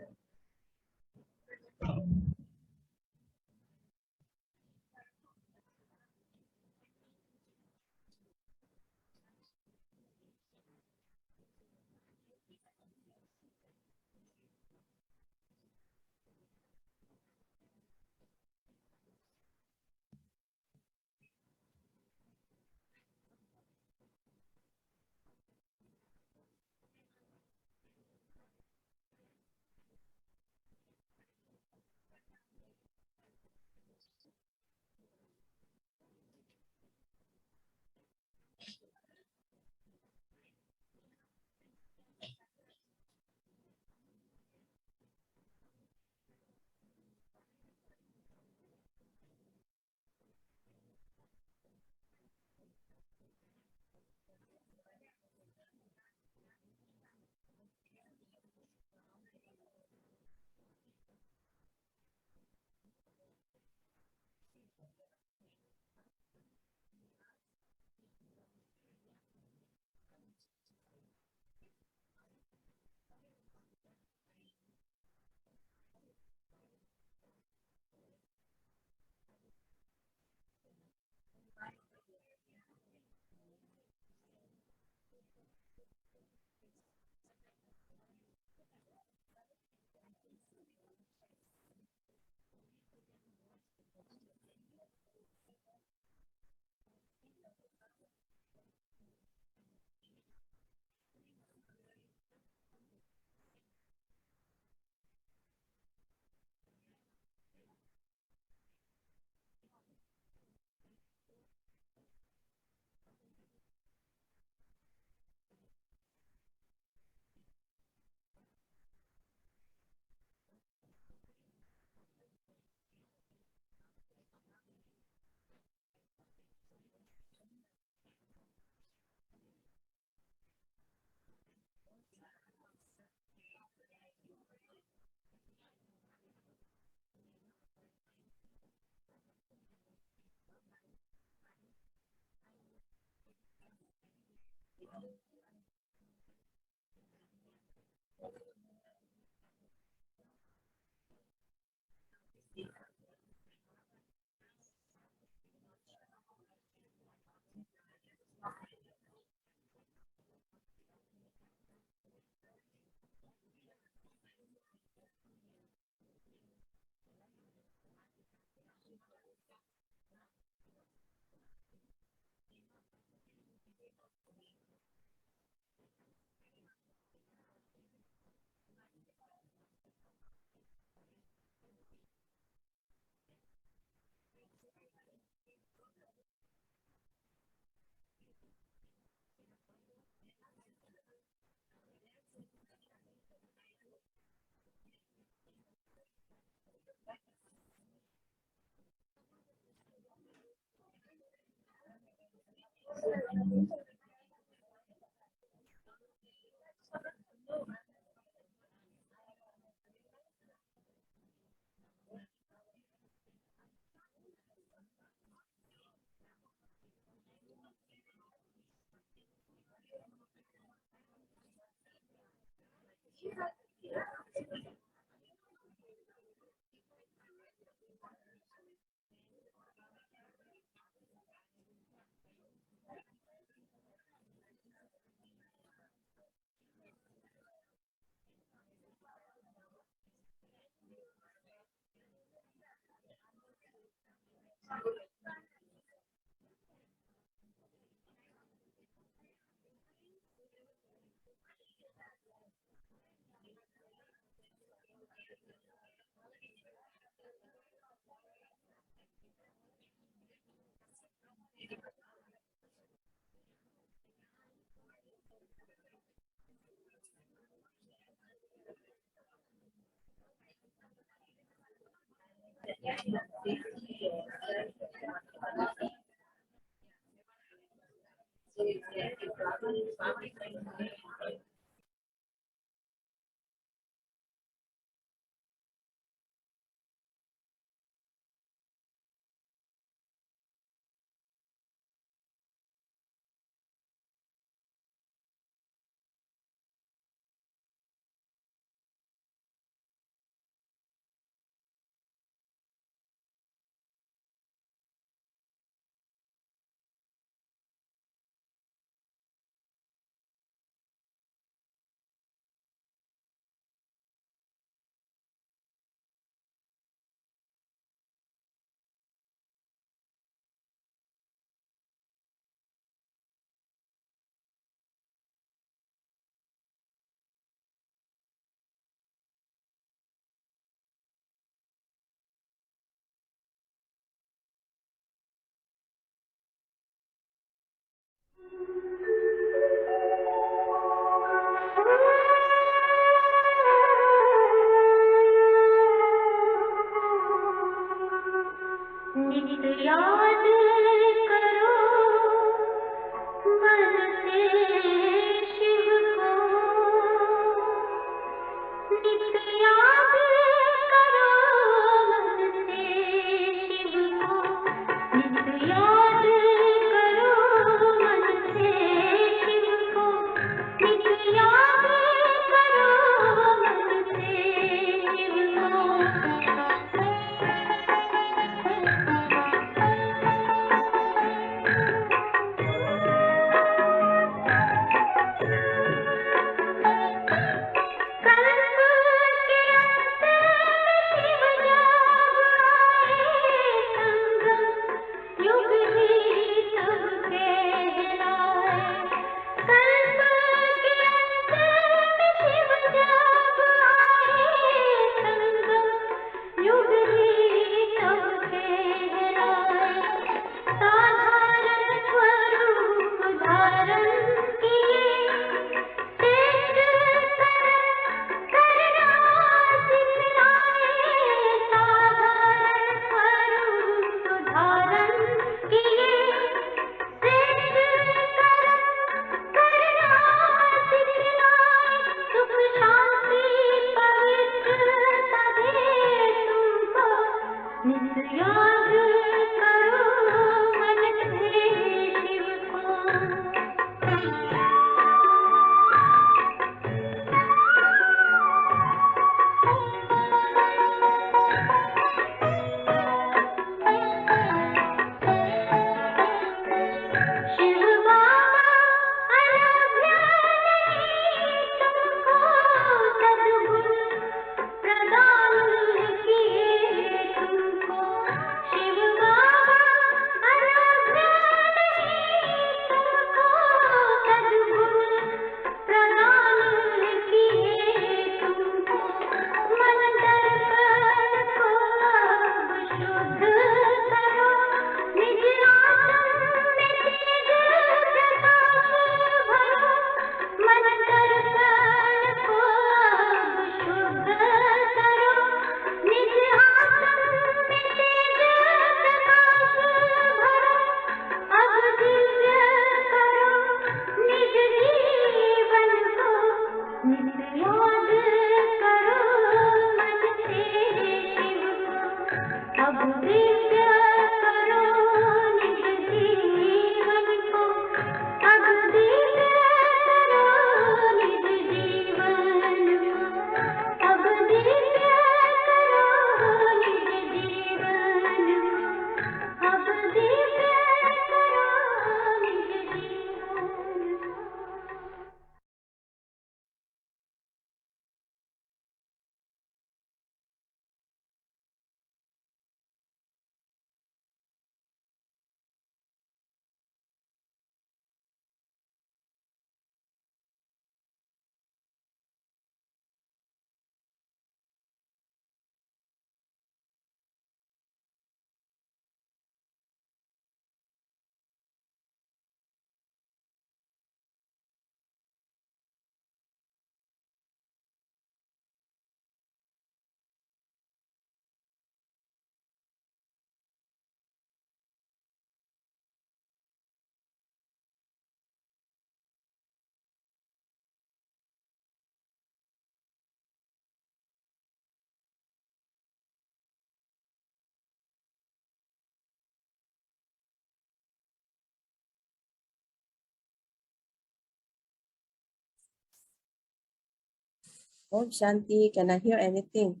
Om Shanti, can I hear anything?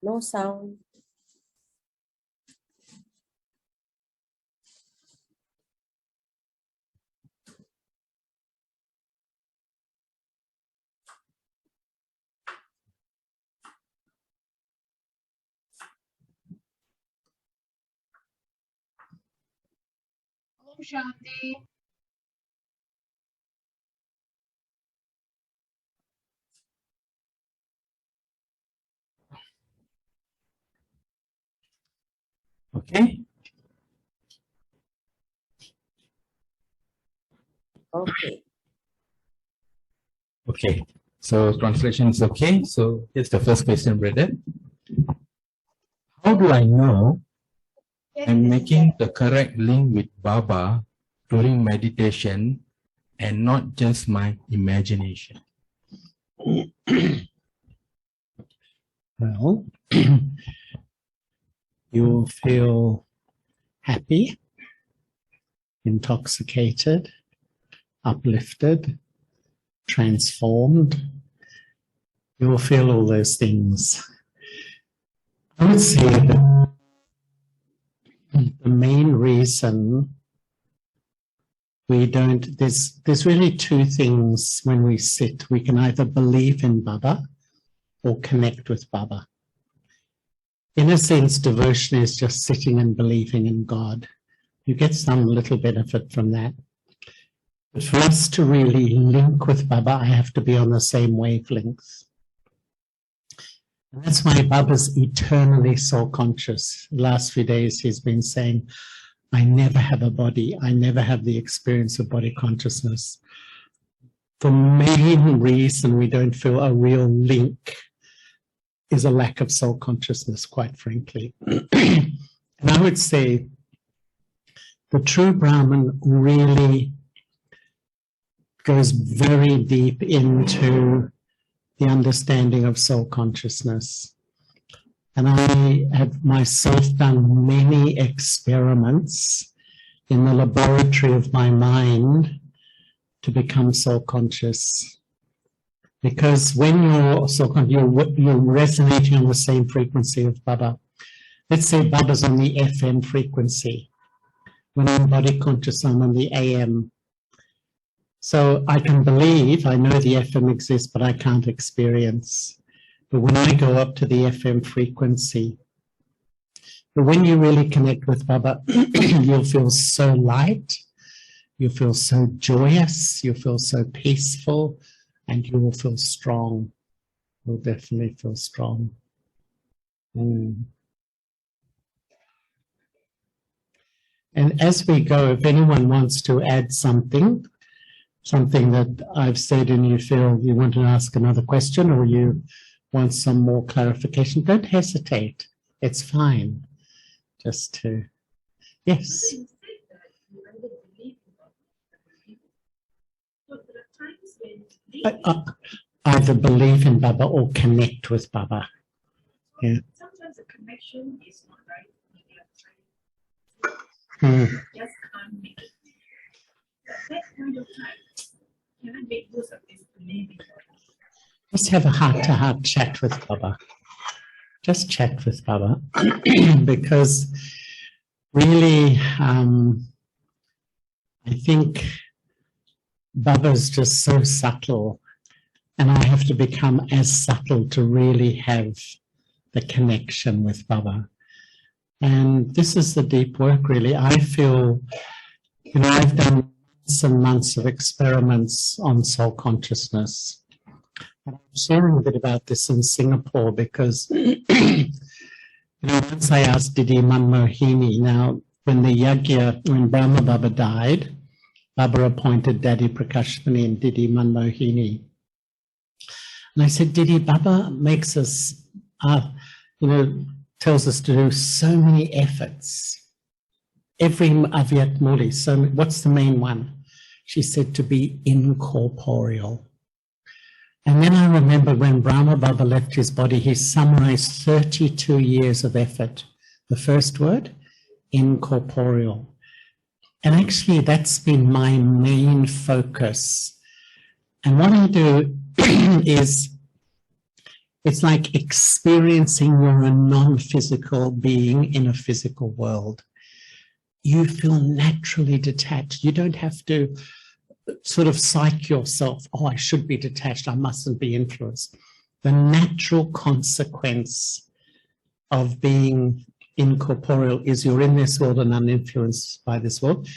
No sound. Om Shanti. Okay. Okay. Okay, so translation is okay. So here's the first question, brother. How do I know I'm making the correct link with Baba during meditation and not just my imagination? Well, you'll feel happy, intoxicated, uplifted, transformed. You'll feel all those things. I would say that the main reason we don't, there's really two things when we sit. We can either believe in Baba or connect with Baba. In a sense, devotion is just sitting and believing in God. You get some little benefit from that. But for us to really link with Baba, I have to be on the same wavelength. And that's why Baba's eternally soul conscious. The last few days he's been saying, I never have a body. I never have the experience of body consciousness. The main reason we don't feel a real link is a lack of soul consciousness, quite frankly. And I would say the true Brahman really goes very deep into the understanding of soul consciousness. And I have myself done many experiments in the laboratory of my mind to become soul conscious. Because when you're soul conscious, you're resonating on the same frequency of Baba. Let's say Baba's on the FM frequency. When I'm body conscious, I'm on the AM. So I can believe, I know the FM exists, but I can't experience. But when I go up to the FM frequency, but when you really connect with Baba, you'll feel so light, you'll feel so joyous, you'll feel so peaceful, and you will feel strong. You'll definitely feel strong. And as we go, if anyone wants to add something that I've said and you feel you want to ask another question or you want some more clarification, don't hesitate. It's fine. Just to, yes. Either believe in Baba or connect with Baba. Yeah. Sometimes the connection is not right. Just can't make it. At that point of time, can I make use of this believing? Just have a heart-to-heart chat with Baba. Just chat with Baba. Because really, I think Baba's just so subtle, and I have to become as subtle to really have the connection with Baba. And this is the deep work, really. I feel, I've done months and months of experiments on soul consciousness. And I'm sharing a bit about this in Singapore because, once I asked Didi Manmohini, now, when Brahma Baba died, Baba appointed Daddy Prakashmani and Didi Manmohini. And I said, Didi, Baba makes us, tells us to do so many efforts. Every Avyat Muli, so what's the main one? She said to be incorporeal. And then I remember when Brahma Baba left his body, he summarized 32 years of effort. The first word, incorporeal. And actually that's been my main focus And what I do is, it's like experiencing you're a non-physical being in a physical world. You feel naturally detached. You don't have to sort of psych yourself, oh, I should be detached, I mustn't be influenced. The natural consequence of being incorporeal is you're in this world and uninfluenced by this world,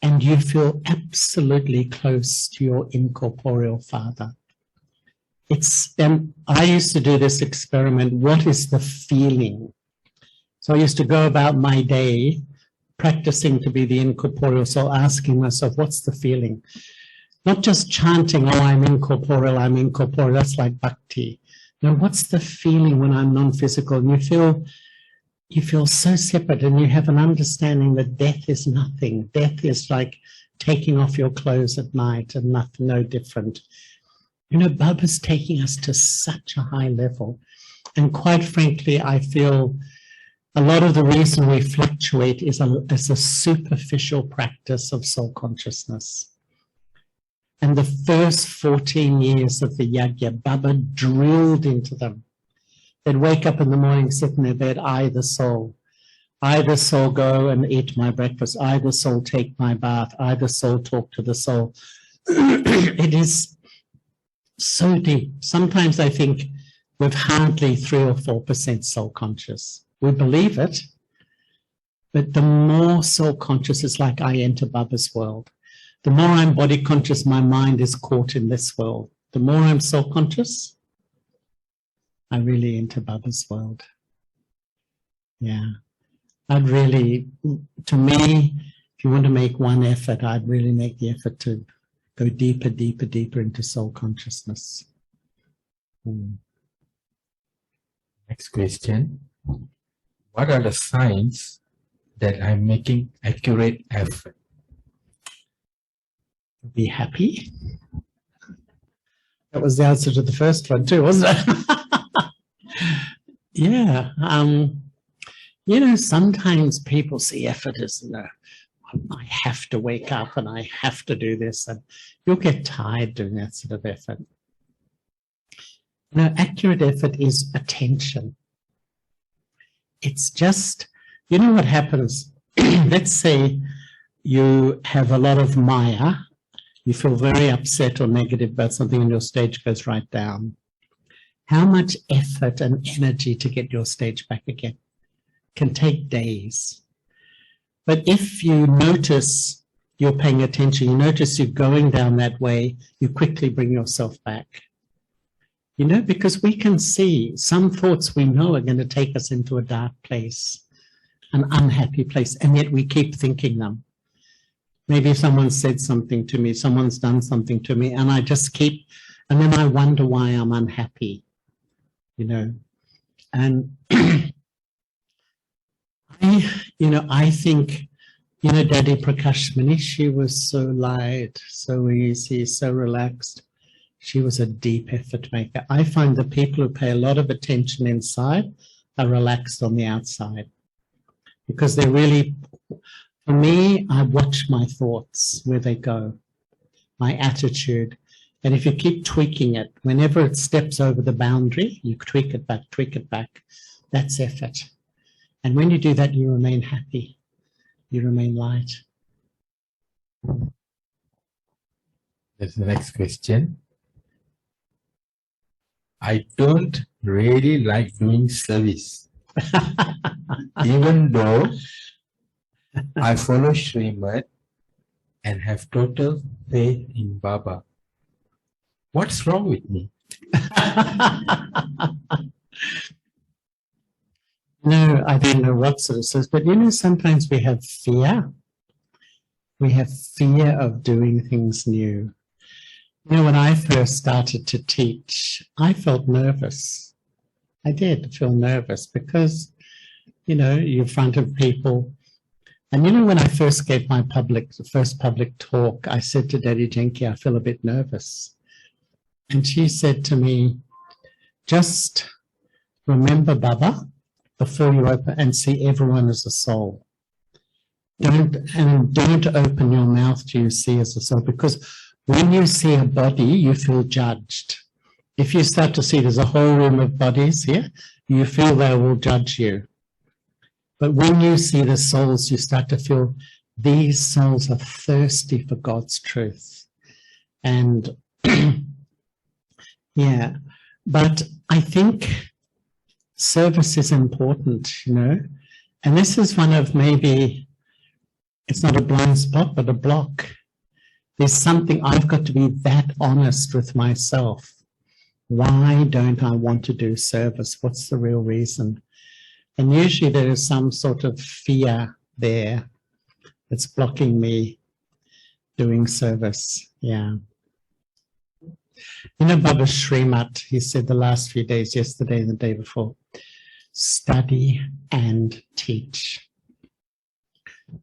and you feel absolutely close to your incorporeal father. It's, I used to do this experiment, what is the feeling? So I used to go about my day practicing to be the incorporeal soul, asking myself, what's the feeling? Not just chanting, oh, I'm incorporeal, that's like bhakti. No, what's the feeling when I'm non-physical? And you feel so separate, and you have an understanding that death is nothing. Death is like taking off your clothes at night and nothing, no different. You know, Baba's taking us to such a high level. And quite frankly, I feel a lot of the reason we fluctuate is a superficial practice of soul consciousness. And the first 14 years of the yajna, Baba drilled into them. They'd wake up in the morning, sit in their bed, I the soul go and eat my breakfast, I the soul take my bath, I the soul talk to the soul. It is so deep. Sometimes I think we've hardly 3 or 4% soul conscious. We believe it, but the more soul conscious is like I enter Baba's world. The more I'm body conscious, my mind is caught in this world. The more I'm soul conscious, I really enter Baba's world. Yeah. I'd really, to me, if you want to make one effort, I'd really make the effort to go deeper, deeper, deeper into soul consciousness. Next question. What are the signs that I'm making accurate effort? Be happy. That was the answer to the first one too, wasn't it? Yeah. You know, sometimes people see effort as, you know, I have to wake up and I have to do this, and you'll get tired doing that sort of effort. You know, accurate effort is attention. It's just, you know what happens? Let's say you have a lot of maya, you feel very upset or negative about something and your stage goes right down. How much effort and energy to get your stage back again? Can take days. But if you notice you're paying attention, you notice you're going down that way, you quickly bring yourself back. You know, because we can see some thoughts we know are going to take us into a dark place, an unhappy place, and yet we keep thinking them. Maybe someone said something to me, someone's done something to me, and I just keep, and then I wonder why I'm unhappy, you know. And I think, you know, Daddy Prakash Manishi was so light, so easy, so relaxed. She was a deep effort maker. I find the people who pay a lot of attention inside are relaxed on the outside, because they're really, for me, I watch my thoughts, where they go, my attitude. And if you keep tweaking it, whenever it steps over the boundary, you tweak it back, that's effort. And when you do that, you remain happy, you remain light. That's the next question. I don't really like doing service, even though I follow Srimad and have total faith in Baba. What's wrong with me? No, I don't know what sort of says, but you know, sometimes we have fear. We have fear of doing things new. You know, when I first started to teach, I felt nervous. I did feel nervous because, you know, you're in front of people. And you know, when I first gave my first public talk, I said to Daddy Jenki, I feel a bit nervous. And she said to me, just remember Baba before you open, and see everyone as a soul. Don't open your mouth to you see as a soul, because When you see a body, you feel judged. If you start to see there's a whole room of bodies here, you feel they will judge you. But when you see the souls, you start to feel these souls are thirsty for God's truth. And yeah, but I think service is important, you know, and this is one of maybe, it's not a blind spot, but a block. There's something I've got to be that honest with myself. Why don't I want to do service? What's the real reason? And usually there is some sort of fear there that's blocking me doing service. Yeah. You know, Baba Srimat, he said the last few days, yesterday and the day before, study and teach.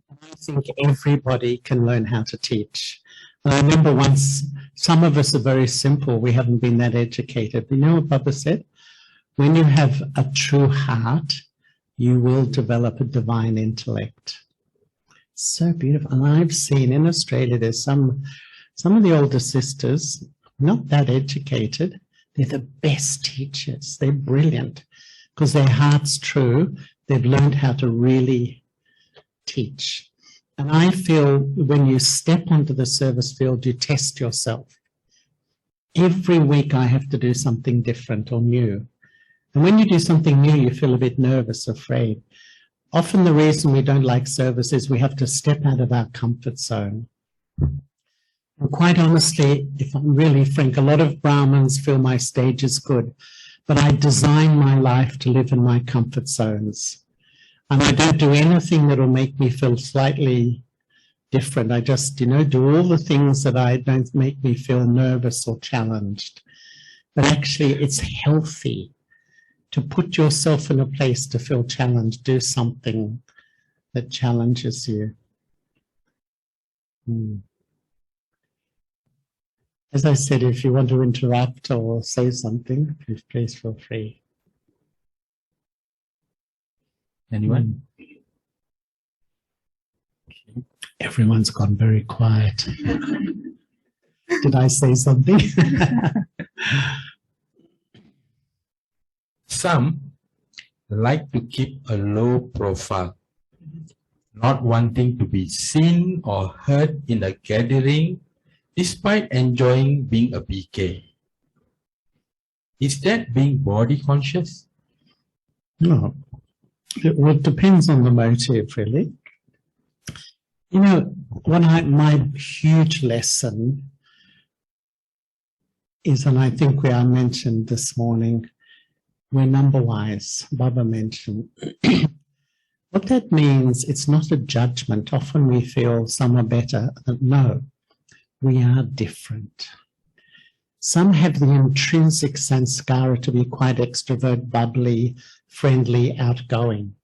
I think everybody can learn how to teach. And I remember once, some of us are very simple, we haven't been that educated. You know what Baba said? When you have a true heart, you will develop a divine intellect. So beautiful. And I've seen in Australia, there's some of the older sisters, not that educated, they're the best teachers. They're brilliant because their heart's true. They've learned how to really teach. And I feel when you step onto the service field, you test yourself. Every week I have to do something different or new. And when you do something new, you feel a bit nervous, afraid. Often the reason we don't like service is we have to step out of our comfort zone. And quite honestly, if I'm really frank, a lot of Brahmins feel my stage is good, but I design my life to live in my comfort zones. And I don't do anything that will make me feel slightly different. I just, you know, do all the things that I don't make me feel nervous or challenged. But actually, it's healthy to put yourself in a place to feel challenged. Do something that challenges you. As I said, if you want to interrupt or say something, please feel free. Anyone? Everyone's gone very quiet. Did I say something? Some like to keep a low profile, not wanting to be seen or heard in a gathering, despite enjoying being a PK. Is that being body conscious? No. It depends on the motive, really. You know, my huge lesson is, and I think I mentioned this morning, we're number-wise. Baba mentioned. What that means, it's not a judgment. Often we feel some are better. No, we are different. Some have the intrinsic sanskara to be quite extrovert, bubbly, friendly, outgoing.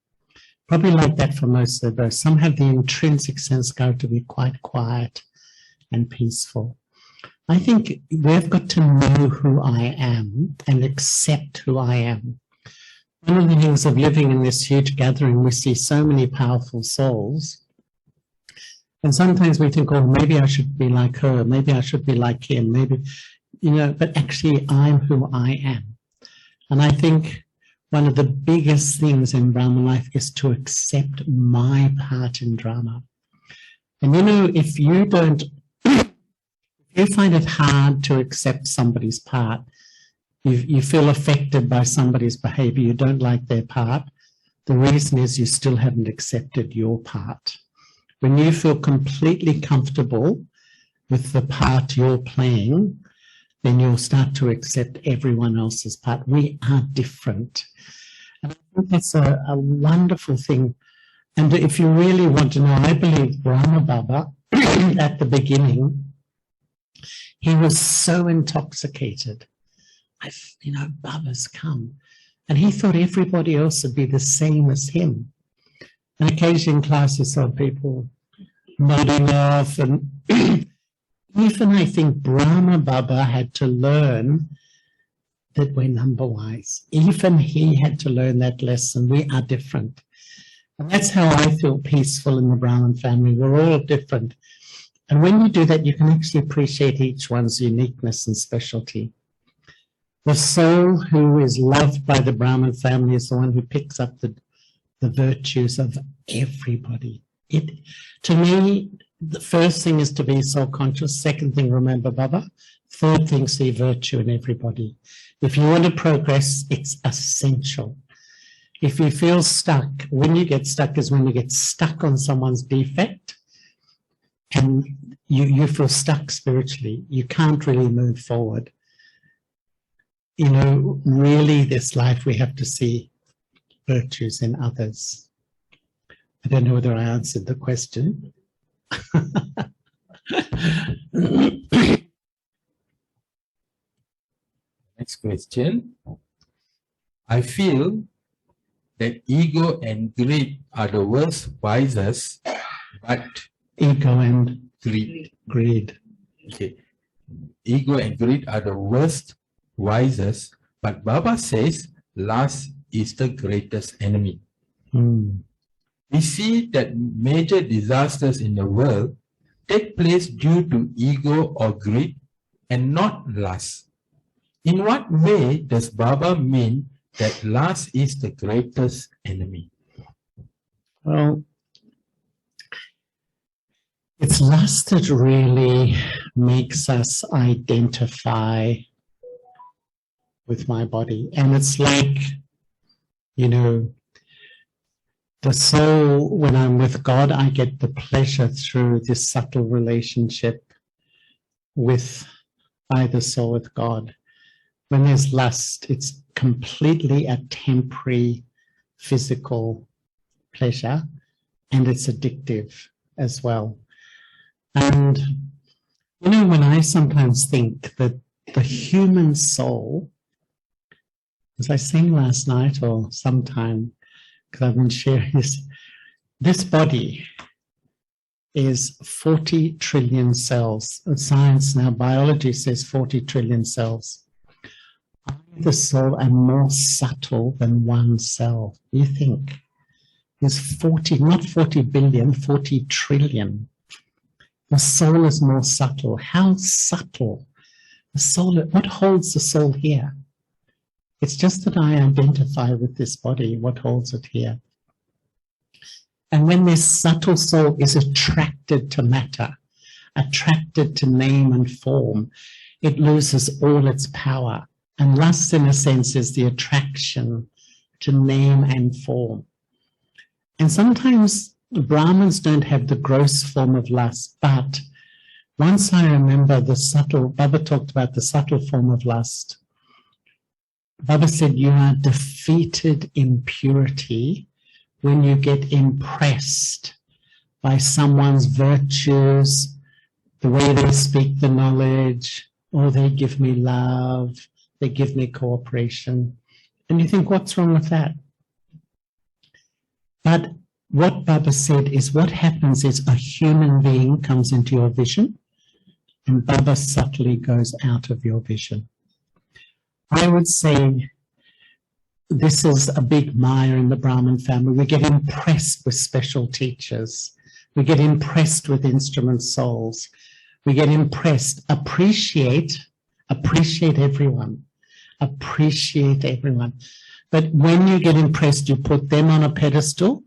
Probably like that for most of us. Some have the intrinsic sanskara to be quite quiet and peaceful. I think we've got to know who I am and accept who I am. One of the things of living in this huge gathering, we see so many powerful souls. And sometimes we think, oh, maybe I should be like her, maybe I should be like him, maybe, you know, but actually I'm who I am. And I think one of the biggest things in Brahma life is to accept my part in drama. And you know, if you don't, if you find it hard to accept somebody's part, you feel affected by somebody's behavior, you don't like their part, the reason is you still haven't accepted your part. When you feel completely comfortable with the part you're playing, then you'll start to accept everyone else's part. We are different. And I think that's a wonderful thing. And if you really want to know, I believe Brahma Baba, at the beginning, he was so intoxicated. You know, Baba's come. And he thought everybody else would be the same as him. And occasionally in class you saw people nodding off. And even I think Brahma Baba had to learn that we're number-wise. Even he had to learn that lesson. We are different. And that's how I feel peaceful in the Brahmin family. We're all different. And when you do that, you can actually appreciate each one's uniqueness and specialty. The soul who is loved by the Brahman family is the one who picks up the virtues of everybody. To me, the first thing is to be soul conscious. Second thing, remember Baba. Third thing, see virtue in everybody. If you want to progress, it's essential. If you feel stuck, when you get stuck is when you get stuck on someone's defect and you feel stuck spiritually. You can't really move forward. You know, really this life we have to see virtues in others. I don't know whether I answered the question. Next question. I feel that ego and greed are the worst vices, but Ego and greed. Okay. Ego and greed are the worst vices, but Baba says lust is the greatest enemy. We see that major disasters in the world take place due to ego or greed and not lust. In what way does Baba mean that lust is the greatest enemy? Well, it's lust that really makes us identify with my body. And it's like, you know, the soul, when I'm with God, I get the pleasure through this subtle relationship by the soul with God. When there's lust, it's completely a temporary physical pleasure, and it's addictive as well. And, you know, when I sometimes think that the human soul, as I sang last night or sometime, because I've been sharing this body is 40 trillion cells. Science now, biology says 40 trillion cells. I, the soul, am more subtle than one cell. You think? There's 40, not 40 billion, 40 trillion. The soul is more subtle. How subtle? The soul, what holds the soul here? It's just that I identify with this body, what holds it here. And when this subtle soul is attracted to matter, attracted to name and form, it loses all its power. And lust, in a sense, is the attraction to name and form. And sometimes Brahmins don't have the gross form of lust, but once I remember the subtle, Baba talked about the subtle form of lust. Baba said you are defeated in purity when you get impressed by someone's virtues, the way they speak the knowledge, or they give me love, they give me cooperation. And you think, what's wrong with that? But what Baba said is what happens is a human being comes into your vision and Baba subtly goes out of your vision. I would say this is a big Maya in the Brahmin family. We get impressed with special teachers. We get impressed with instrument souls. We get impressed, appreciate everyone. Appreciate everyone. But when you get impressed, you put them on a pedestal.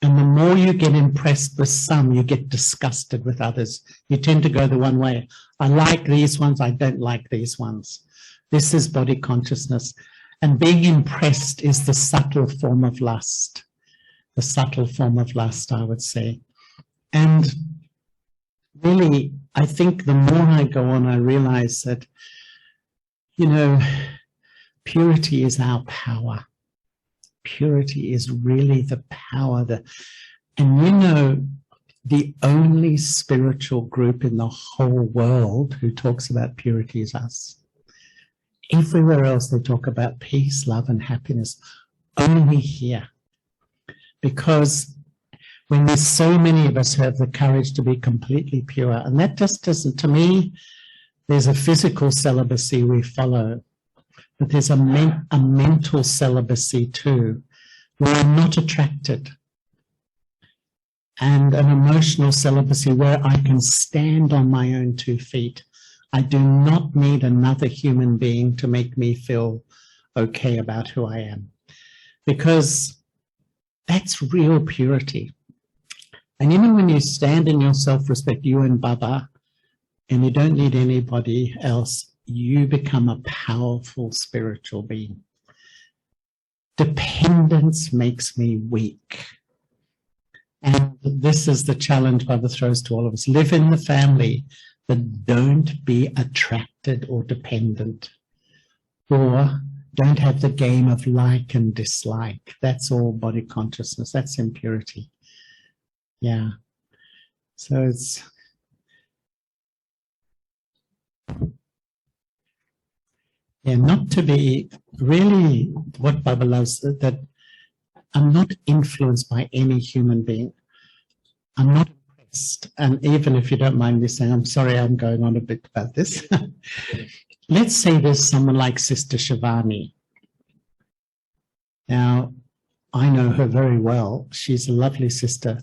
And the more you get impressed with some, you get disgusted with others. You tend to go the one way. I like these ones, I don't like these ones. This is body consciousness. And being impressed is the subtle form of lust. The subtle form of lust, I would say. And really, I think the more I go on, I realize that, you know, purity is our power. Purity is really the power. And you know, the only spiritual group in the whole world who talks about purity is us. Everywhere else they talk about peace, love, and happiness. Only here. Because when there's so many of us who have the courage to be completely pure, and that just doesn't, to me, there's a physical celibacy we follow, but there's a mental celibacy too, where I'm not attracted. and an emotional celibacy where I can stand on my own 2 feet. I do not need another human being to make me feel okay about who I am, because that's real purity. And even when you stand in your self-respect, you and Baba, and you don't need anybody else, you become a powerful spiritual being. Dependence makes me weak. And this is the challenge Baba throws to all of us. Live in the family, but don't be attracted or dependent, or don't have the game of like and dislike. That's all body consciousness. That's impurity. Yeah. So it's, yeah, not to be really what Baba loves, that I'm not influenced by any human being. I'm not impressed. And even if you don't mind me saying, I'm sorry I'm going on a bit about this. Let's say there's someone like Sister Shivani. Now, I know her very well. She's a lovely sister,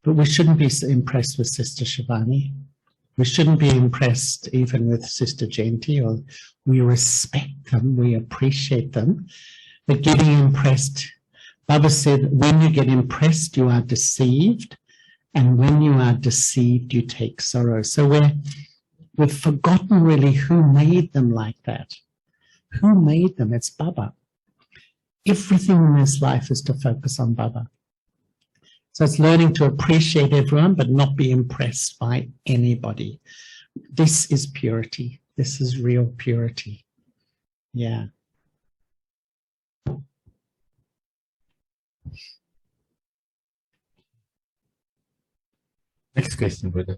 but we shouldn't be impressed with Sister Shivani. We shouldn't be impressed even with Sister Jayanti. Or we respect them, we appreciate them, but getting impressed, Baba said, when you get impressed, you are deceived, and when you are deceived, you take sorrow. So we've forgotten really who made them like that. Who made them? It's Baba. Everything in this life is to focus on Baba. So it's learning to appreciate everyone, but not be impressed by anybody. This is purity. This is real purity. Yeah. Next question, brother.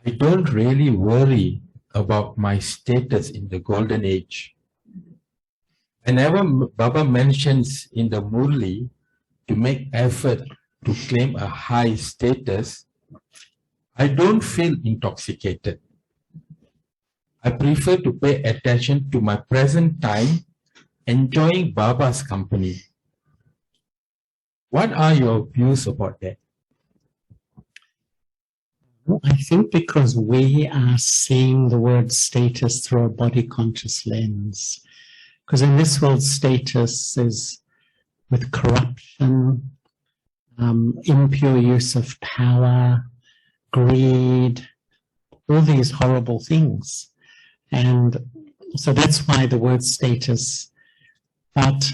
I don't really worry about my status in the golden age. Whenever Baba mentions in the Murli to make effort to claim a high status, I don't feel intoxicated. I prefer to pay attention to my present time, enjoying Baba's company. What are your views about that? Well, I think because we are seeing the word status through a body conscious lens. Because in this world, status is with corruption, impure use of power, greed, all these horrible things. And so that's why the word status. But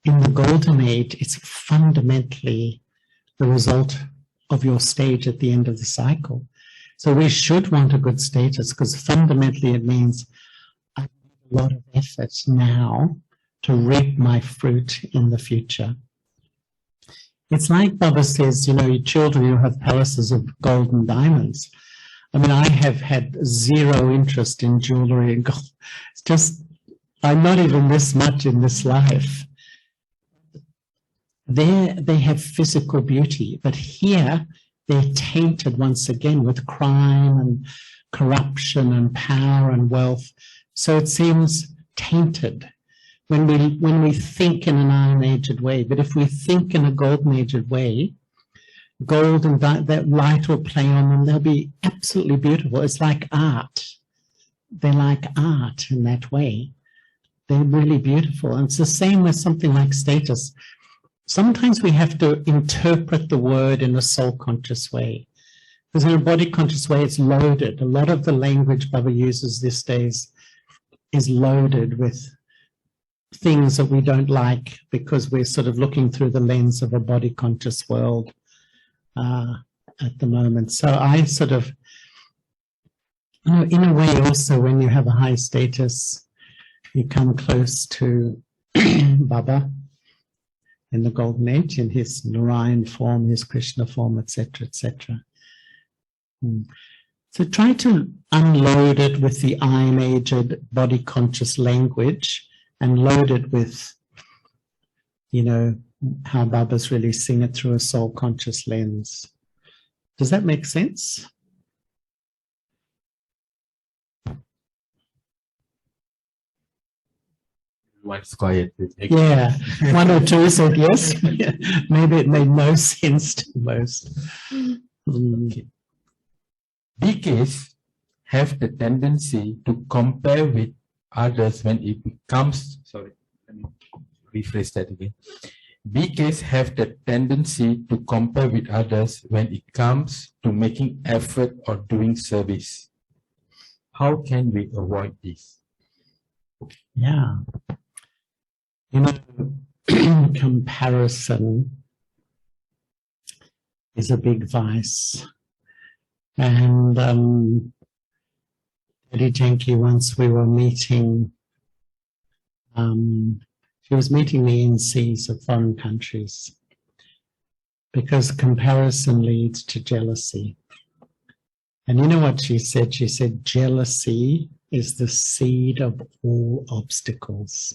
in the golden age, it's fundamentally the result of your stage at the end of the cycle. So we should want a good status, because fundamentally it means I have a lot of effort now to reap my fruit in the future. It's like Baba says, you know, your children, you have palaces of gold and diamonds. I mean, I have had zero interest in jewelry and gold. It's just, I'm not even this much in this life. There they have physical beauty, but here they're tainted once again with crime and corruption and power and wealth. So it seems tainted when we think in an iron-aged way. But if we think in a golden-aged way, gold and that light will play on them. They'll be absolutely beautiful. It's like art. They're like art in that way. They're really beautiful. And it's the same with something like status. Sometimes we have to interpret the word in a soul-conscious way. Because in a body-conscious way, it's loaded. A lot of the language Baba uses these days is loaded with things that we don't like, because we're sort of looking through the lens of a body-conscious world at the moment. So I sort of, you know, in a way also, when you have a high status, you come close to Baba in the golden age, in his Narayan form, his Krishna form, etc., etc. So try to unload it with the iron-aged body-conscious language and load it with, you know, how Baba's really seeing it through a soul-conscious lens. Does that make sense? One's quiet. Yeah, one or two said yes. Maybe it made no sense to most. Okay. BKs have the tendency to compare with others when it becomes, sorry, let me rephrase that again. BKs have the tendency to compare with others when it comes to making effort or doing service. How can we avoid this? Yeah. You know, comparison is a big vice. And Eddie Jenke, once we were meeting, she was meeting the NCs of foreign countries because comparison leads to jealousy. And you know what she said? She said, jealousy is the seed of all obstacles.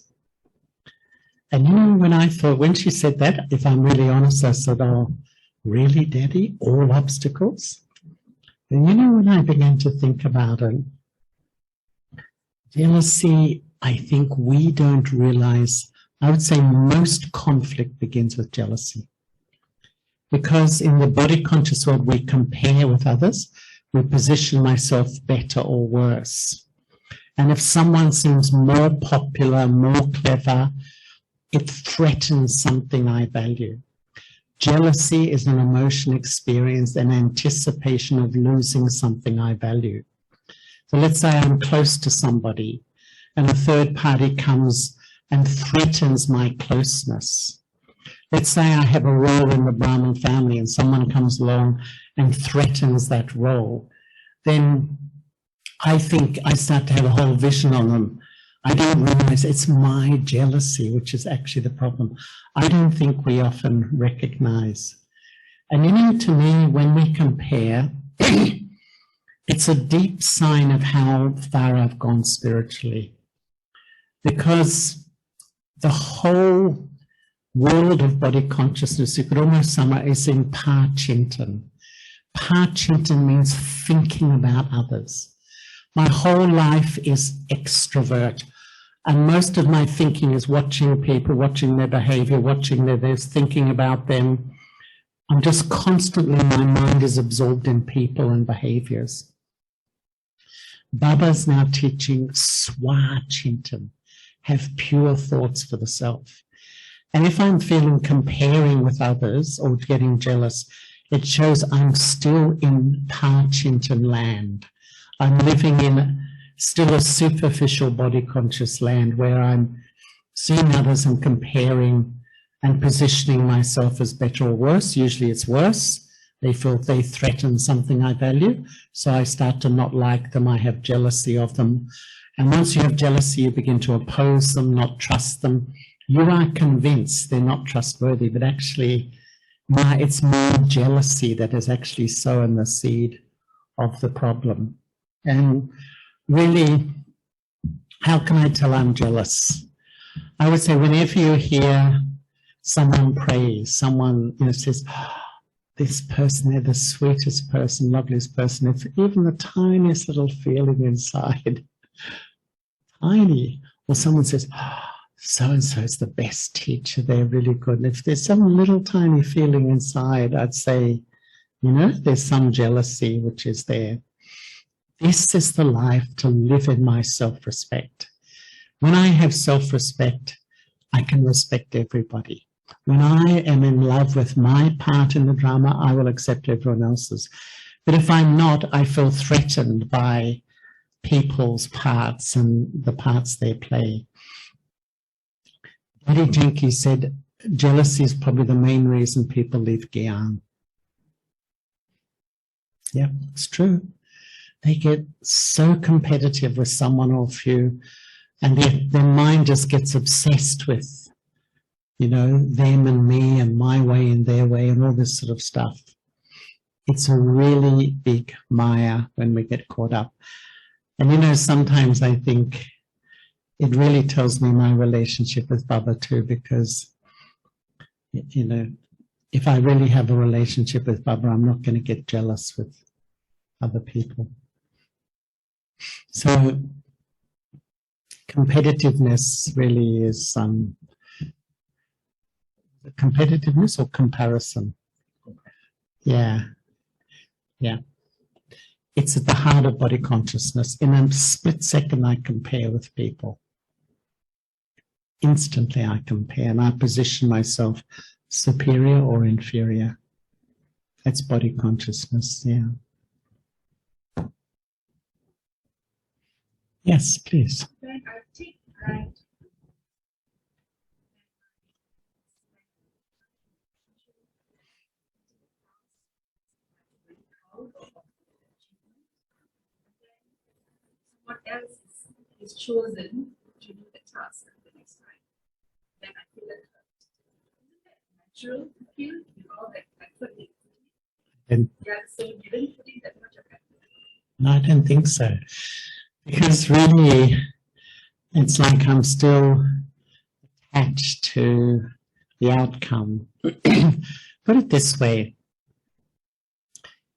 And you know, when she said that, if I'm really honest, I said, oh, really, Daddy? All obstacles? And you know, when I began to think about it, jealousy, I think we don't realize, I would say most conflict begins with jealousy. Because in the body conscious world, we compare with others, we position myself better or worse. And if someone seems more popular, more clever, it threatens something I value. Jealousy is an emotion experience, an anticipation of losing something I value. So let's say I'm close to somebody and a third party comes and threatens my closeness. Let's say I have a role in the Brahman family and someone comes along and threatens that role. Then I think I start to have a whole vision on them. I don't realize it's my jealousy, which is actually the problem. I don't think we often recognize. And you know, to me, when we compare, it's a deep sign of how far I've gone spiritually. Because the whole world of body consciousness, you could almost summarize in Pachintan. Pachintan means thinking about others. My whole life is extrovert. And most of my thinking is watching people, watching their behavior, watching their thinking about them. I'm just constantly, my mind is absorbed in people and behaviors. Baba's now teaching Swachintan, have pure thoughts for the self. And if I'm feeling comparing with others or getting jealous, it shows I'm still in Pachintan land. I'm living in still a superficial body conscious land where I'm seeing others and comparing and positioning myself as better or worse. Usually it's worse. They feel they threaten something I value. So I start to not like them. I have jealousy of them. And once you have jealousy, you begin to oppose them, not trust them. You are convinced they're not trustworthy, but actually it's more jealousy that is actually sowing the seed of the problem. And really, how can I tell I'm jealous? I would say whenever you hear someone praise, someone says, oh, this person, they're the sweetest person, loveliest person, if even the tiniest little feeling inside, tiny, or someone says, oh, so-and-so is the best teacher, they're really good. And if there's some little tiny feeling inside, I'd say, there's some jealousy which is there. This is the life to live in my self-respect. When I have self-respect, I can respect everybody. When I am in love with my part in the drama, I will accept everyone else's. But if I'm not, I feel threatened by people's parts and the parts they play. Eddie Jenke said, jealousy is probably the main reason people leave Gyan. Yeah, it's true. They get so competitive with someone or a few, and their mind just gets obsessed with, them and me and my way and their way and all this sort of stuff. It's a really big Maya when we get caught up. And sometimes I think it really tells me my relationship with Baba too, because, if I really have a relationship with Baba, I'm not going to get jealous with other people. So competitiveness really is competitiveness or comparison. Yeah. It's at the heart of body consciousness. In a split second, I compare with people. Instantly, I compare and I position myself superior or inferior. That's body consciousness, yeah. Yes, please. When I take right, someone else is chosen to do the task the next time, then I feel it hurt. Isn't that natural to feel with all that effort? Yeah, so you didn't put in that much of effort. No, I don't think so. Because really, it's like I'm still attached to the outcome. Put it this way.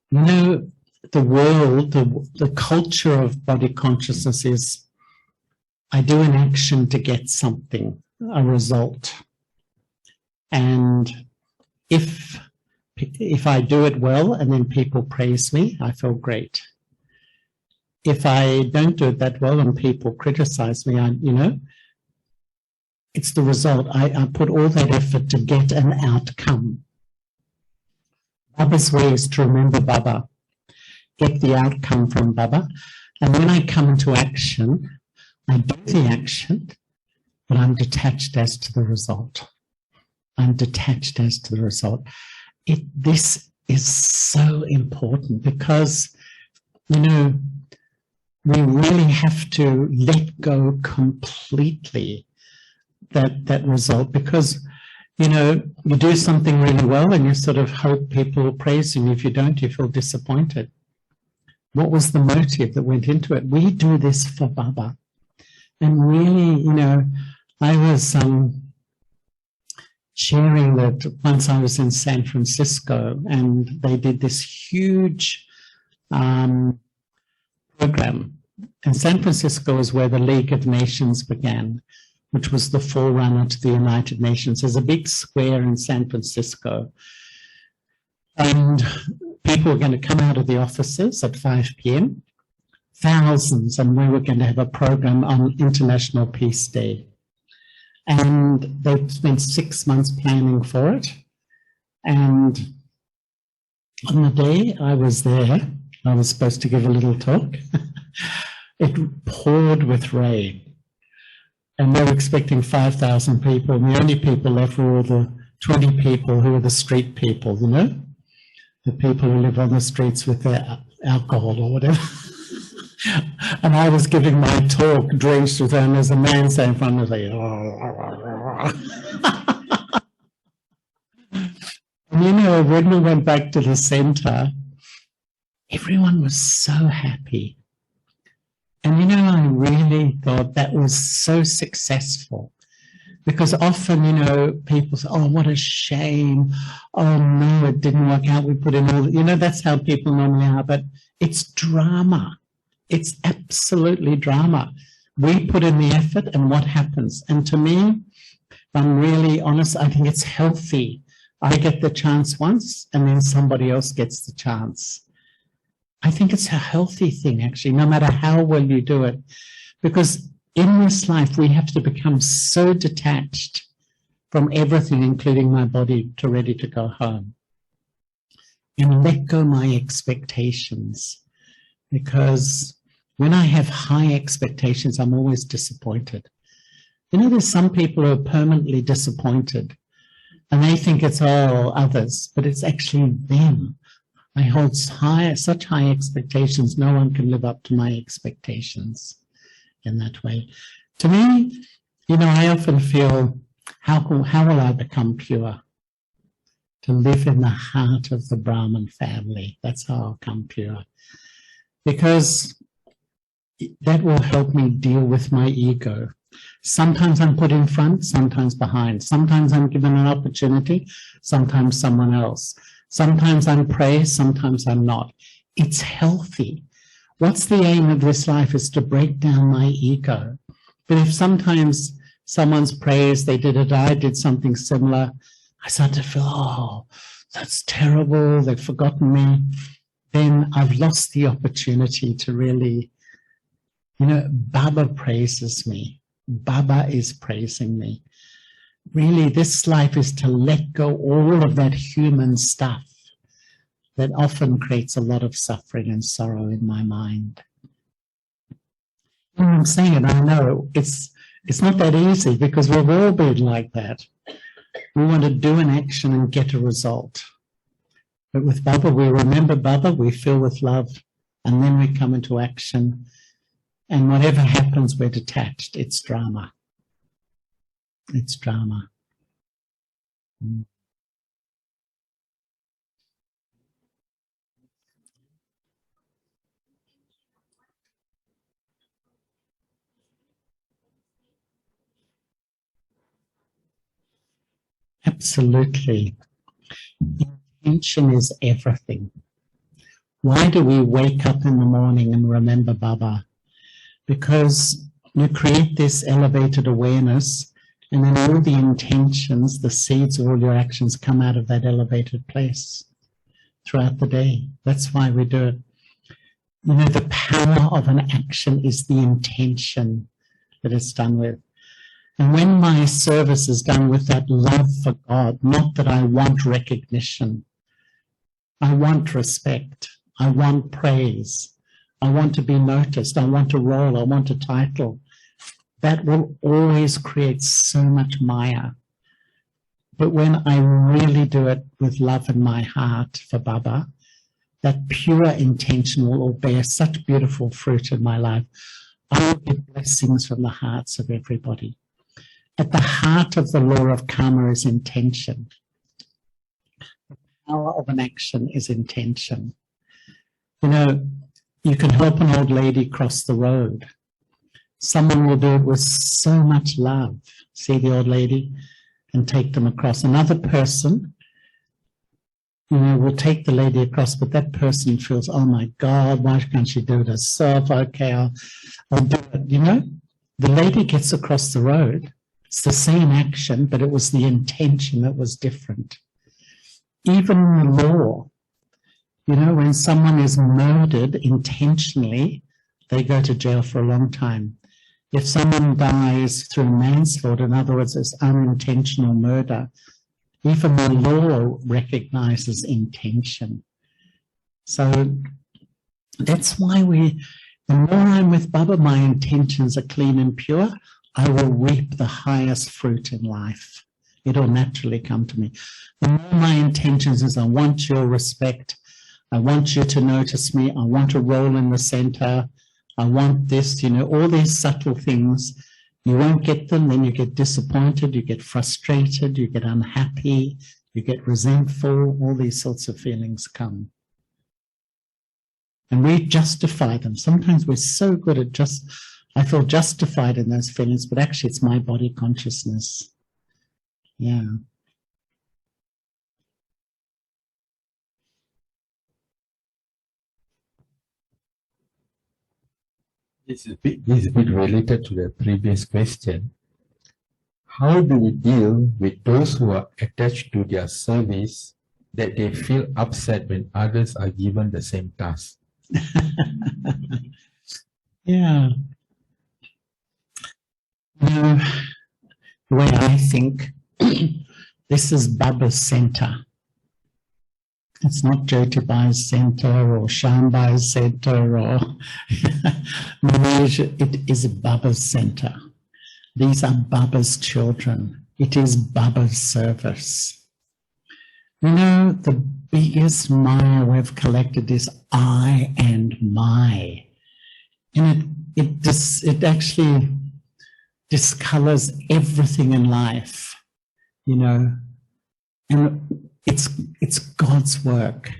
You know, the world, the culture of body consciousness is, I do an action to get something, a result. And if I do it well and then people praise me, I feel great. If I don't do it that well and people criticize me, it's the result. I put all that effort to get an outcome. Baba's way is to remember Baba, get the outcome from Baba. And when I come into action, I do the action, but I'm detached as to the result. I'm detached as to the result. This is so important because, we really have to let go completely that result because, you do something really well and you sort of hope people will praise you. And if you don't, you feel disappointed. What was the motive that went into it? We do this for Baba. And really, I was sharing that once I was in San Francisco and they did this huge program. And San Francisco is where the League of Nations began, which was the forerunner to the United Nations. There's a big square in San Francisco. And people were going to come out of the offices at 5 p.m., thousands, and we were going to have a program on International Peace Day. And they spent 6 months planning for it. And on the day I was there, I was supposed to give a little talk. It poured with rain. And they were expecting 5,000 people. And the only people left were all the 20 people who were the street people, the people who live on the streets with their alcohol or whatever. And I was giving my talk drenched with them as a man sat in front of me. And when we went back to the center, everyone was so happy. And I really thought that was so successful. Because often, people say, oh, what a shame. Oh, no, it didn't work out. We put in all, that's how people normally are. But it's drama. It's absolutely drama. We put in the effort and what happens? And to me, if I'm really honest, I think it's healthy. I get the chance once and then somebody else gets the chance. I think it's a healthy thing, actually, no matter how well you do it. Because in this life, we have to become so detached from everything, including my body, to ready to go home. And let go my expectations. Because when I have high expectations, I'm always disappointed. There's some people who are permanently disappointed. And they think it's all others, but it's actually them. I hold such high expectations, no one can live up to my expectations in that way. To me, I often feel, how will I become pure? To live in the heart of the Brahman family. That's how I'll come pure. Because that will help me deal with my ego. Sometimes I'm put in front, sometimes behind. Sometimes I'm given an opportunity, sometimes someone else. Sometimes I'm praised, sometimes I'm not. It's healthy. What's the aim of this life is to break down my ego But if sometimes someone's praised, they did it, I did something similar, I start to feel, oh, that's terrible, they've forgotten me. Then I've lost the opportunity to really, you know, Baba praises me. Baba is praising me. Really, this life is to let go all of that human stuff that often creates a lot of suffering and sorrow in my mind. When I'm saying it, I know it's not that easy because we've all been like that. We want to do an action and get a result. But with Baba, we remember Baba, we feel with love, and then we come into action. And whatever happens, we're detached. It's drama. It's drama. Absolutely. Intention is everything. Why do we wake up in the morning and remember Baba? Because you create this elevated awareness, and then all the intentions, the seeds of all your actions come out of that elevated place throughout the day. That's why we do it. You know, the power of an action is the intention that it's done with. And when my service is done with that love for God, not that I want recognition, I want respect, I want praise, I want to be noticed, I want a role, I want a title, that will always create so much Maya. But when I really do it with love in my heart for Baba, that pure intention will bear such beautiful fruit in my life. I will get blessings from the hearts of everybody. At the heart of the law of karma is intention. The power of an action is intention. You know, you can help an old lady cross the road. Someone will do it with so much love, see the old lady, and take them across. Another person, you know, will take the lady across, but that person feels, oh my God, why can't she do it herself? Okay, I'll do it. You know, the lady gets across the road. It's the same action, but it was the intention that was different. Even in the law, you know, when someone is murdered intentionally, they go to jail for a long time. If someone dies through manslaughter, in other words, it's unintentional murder, even the law recognizes intention. So that's why the more I'm with Baba, my intentions are clean and pure, I will reap the highest fruit in life. It'll naturally come to me. The more my intentions is, I want your respect, I want you to notice me, I want a role in the center, I want this, you know, all these subtle things. You won't get them, then you get disappointed, you get frustrated, you get unhappy, you get resentful, all these sorts of feelings come. And we justify them. Sometimes we're so good at I feel justified in those feelings, but actually it's my body consciousness. Yeah. This is a bit related to the previous question. How do we deal with those who are attached to their service that they feel upset when others are given the same task? Yeah. The way I think, this is Baba's center. It's not Jyotibai's center or Shambhai's center or Malaysia. It is Baba's center. These are Baba's children. It is Baba's service. You know, the biggest Maya we've collected is I and my. And it actually discolors everything in life, you know, and it's God's work,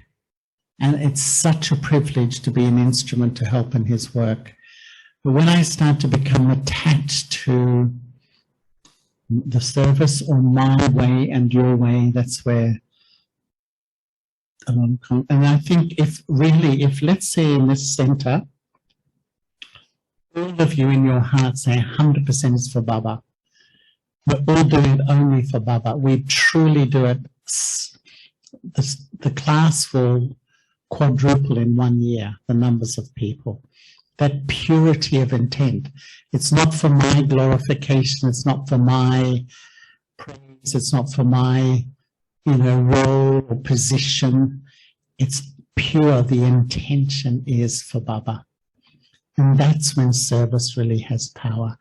and it's such a privilege to be an instrument to help in his work. But when I start to become attached to the service or my way and your way, that's where and I think if let's say in this center, all of you in your heart say 100% is for Baba. We're all doing it only for Baba. We truly do it. The class will quadruple in 1 year, the numbers of people. That purity of intent. It's not for my glorification. It's not for my praise. It's not for my, role or position. It's pure. The intention is for Baba. And that's when service really has power.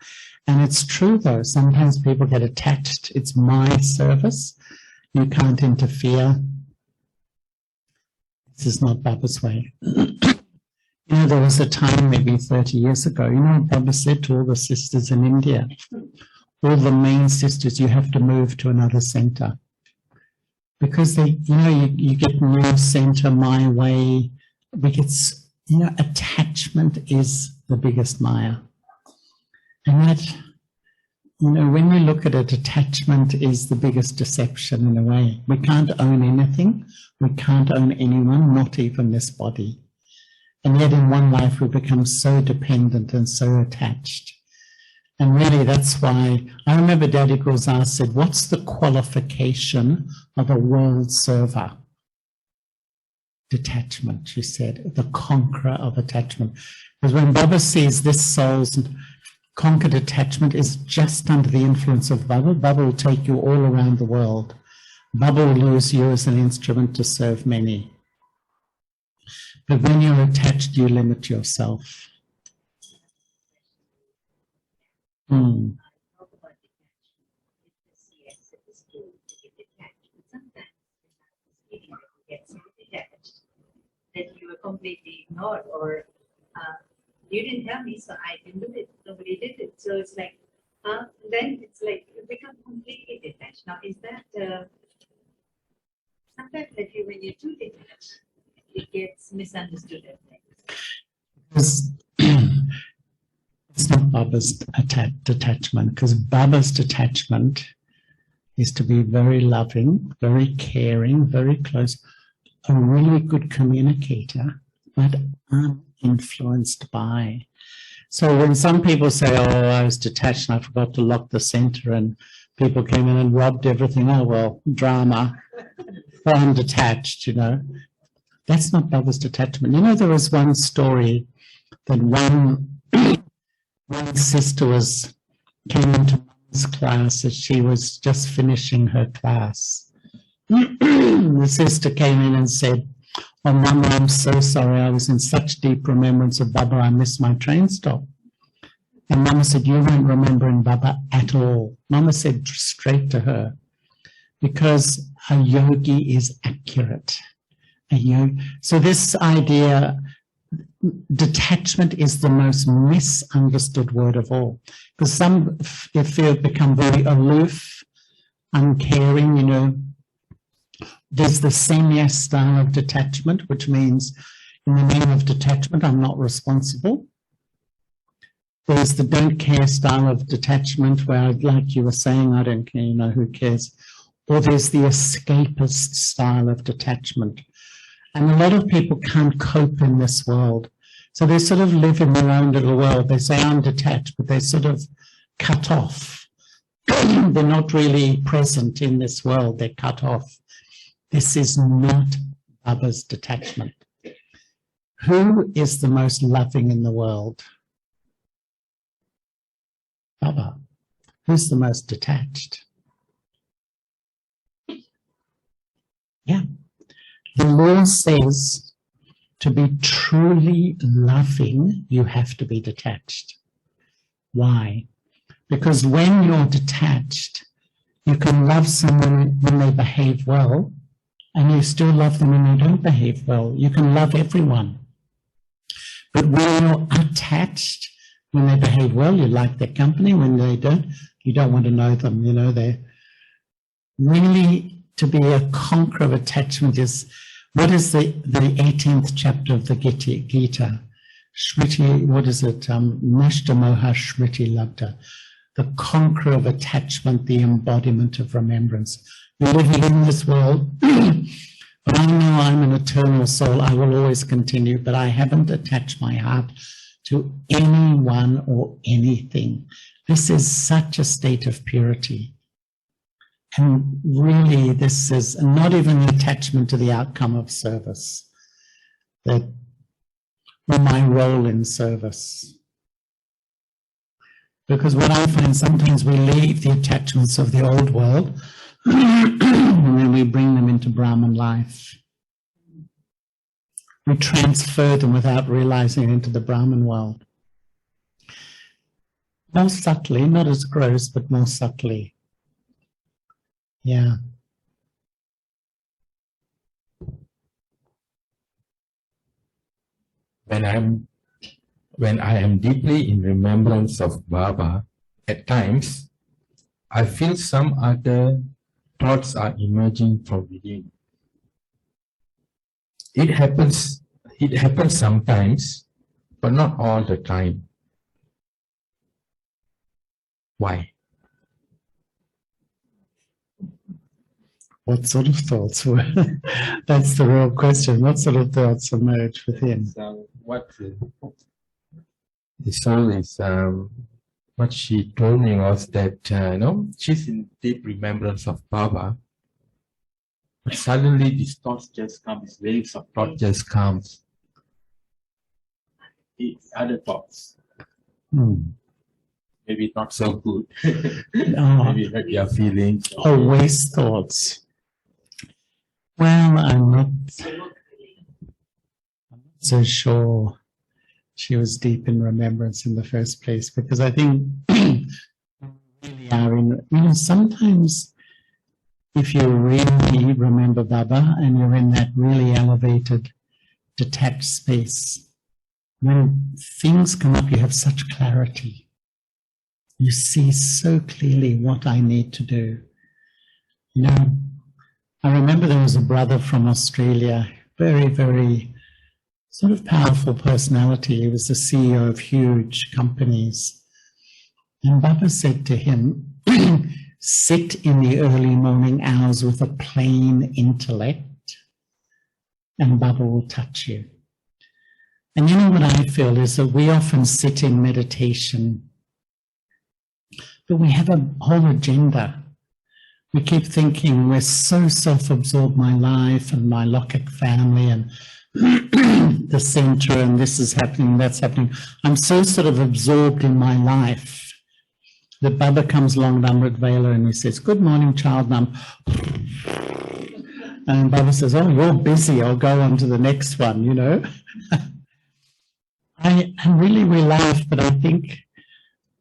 And it's true though, sometimes people get attached. It's my service. You can't interfere. This is not Baba's way. There was a time maybe 30 years ago, what Baba said to all the sisters in India? All the main sisters, you have to move to another center. Because you get new center, my way. Because, attachment is the biggest Maya. And that, when we look at it, attachment is the biggest deception in a way. We can't own anything. We can't own anyone, not even this body. And yet in one life we become so dependent and so attached. And really that's why, I remember Daddy Gozar said, what's the qualification of a world server? Detachment, she said, the conqueror of attachment. Because when Baba sees this soul's conquered attachment is just under the influence of Baba, Baba will take you all around the world. Baba will use you as an instrument to serve many. But when you're attached, you limit yourself. That you were completely ignored, or you didn't tell me, so I didn't do it. Nobody did it. So it's like, then it's like you become completely detached. Now, is that sometimes that when you're too detached, it gets misunderstood? It's not Baba's detachment, because Baba's detachment is to be very loving, very caring, very close, a really good communicator, but uninfluenced by. So when some people say, oh, I was detached and I forgot to lock the center and people came in and robbed everything, oh, well, drama, but I'm detached, That's not Baba's detachment. There was one story that one sister came into Mama's class as she was just finishing her class. The sister came in and said, oh, Mama, I'm so sorry. I was in such deep remembrance of Baba, I missed my train stop. And Mama said, you weren't remembering Baba at all. Mama said straight to her, because a yogi is accurate. So this idea, detachment is the most misunderstood word of all. Because some feel become very aloof, uncaring, There's the senior style of detachment, which means in the name of detachment, I'm not responsible. There's the don't care style of detachment where, like you were saying, I don't care, who cares? Or there's the escapist style of detachment. And a lot of people can't cope in this world. So they sort of live in their own little world. They say, I'm detached, but they're sort of cut off. They're not really present in this world. They're cut off. This is not Baba's detachment. Who is the most loving in the world? Baba. Who's the most detached? Yeah. The law says to be truly loving, you have to be detached. Why? Because when you're detached, you can love someone when they behave well, and you still love them when they don't behave well. You can love everyone. But when you're attached, when they behave well, you like their company. When they don't, you don't want to know them. They're really, to be a conqueror of attachment is, what is the 18th chapter of the Gita? Shmriti, what is it? Nashta Moha Shmriti Labda. The conqueror of attachment, the embodiment of remembrance. We're living in this world, but I know I'm an eternal soul. I will always continue, but I haven't attached my heart to anyone or anything. This is such a state of purity. And really, this is not even an attachment to the outcome of service, that or my role in service. Because what I find, sometimes we leave the attachments of the old world and then we bring them into Brahman life. We transfer them without realizing into the Brahman world. More subtly, not as gross, but more subtly. Yeah. When I am deeply in remembrance of Baba, at times, I feel some other thoughts are emerging from within. It happens sometimes, but not all the time. Why? What sort of thoughts were? That's the real question. What sort of thoughts emerge within? So what the soul is, what she told me was that, she's in deep remembrance of Baba, but suddenly these thoughts just come, these waves of thought just comes. It's other thoughts. Maybe not so good. Maybe hurt your feelings. Oh, waste thoughts. Well, I'm not so sure she was deep in remembrance in the first place, because I think we really are in, sometimes if you really remember Baba and you're in that really elevated, detached space, when things come up, you have such clarity. You see so clearly what I need to do. I remember there was a brother from Australia, very, very sort of powerful personality. He was the CEO of huge companies. And Baba said to him, sit in the early morning hours with a plain intellect and Baba will touch you. And you know what I feel is that we often sit in meditation, but we have a whole agenda. We keep thinking we're so self-absorbed, my life and my Lockett family and the center and this is happening, that's happening. I'm so sort of absorbed in my life that Baba comes along with Amrit Vela and he says, good morning, child. And Baba says, oh, you're busy. I'll go on to the next one, we laugh, but I think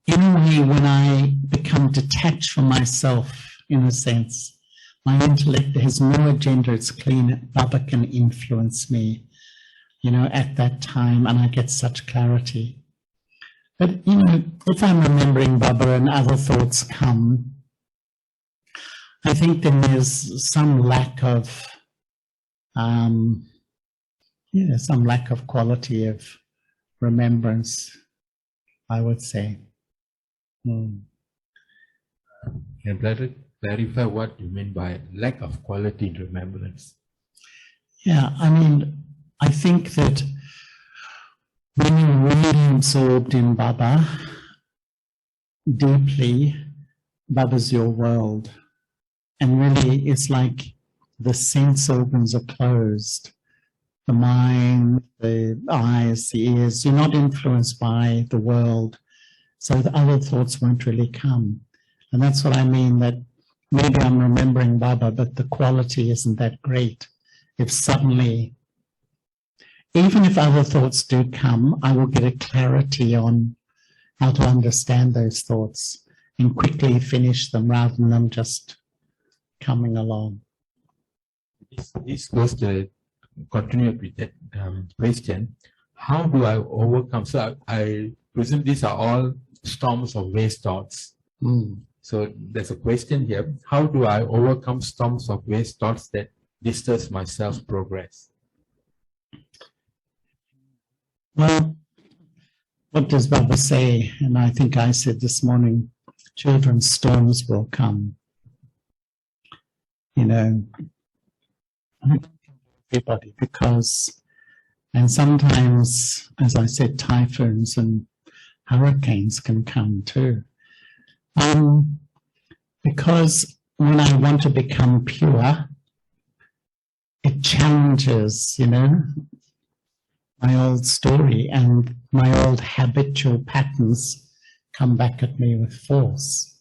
in a way when I become detached from myself, in a sense, my intellect has no agenda, it's clean. Baba can influence me, at that time, and I get such clarity. But, if I'm remembering Baba and other thoughts come, I think then there's some lack of, quality of remembrance, I would say. Can you clarify what you mean by lack of quality in remembrance? Yeah, I think that when you're really absorbed in Baba, deeply, Baba's your world. And really, it's like the sense organs are closed. The mind, the eyes, the ears, you're not influenced by the world. So the other thoughts won't really come. And that's what I mean, that maybe I'm remembering Baba, but the quality isn't that great. If suddenly, even if other thoughts do come, I will get a clarity on how to understand those thoughts and quickly finish them rather than them just coming along. This goes to continue with that question. How do I overcome? So I presume these are all storms of waste thoughts. So there's a question here. How do I overcome storms of waste thoughts that disturb my self-progress? Well, what does Baba say? And I think I said this morning, children's storms will come. Everybody, because And sometimes, as I said, typhoons and hurricanes can come too. Because when I want to become pure, it challenges, you know, my old story, and my old habitual patterns come back at me with force.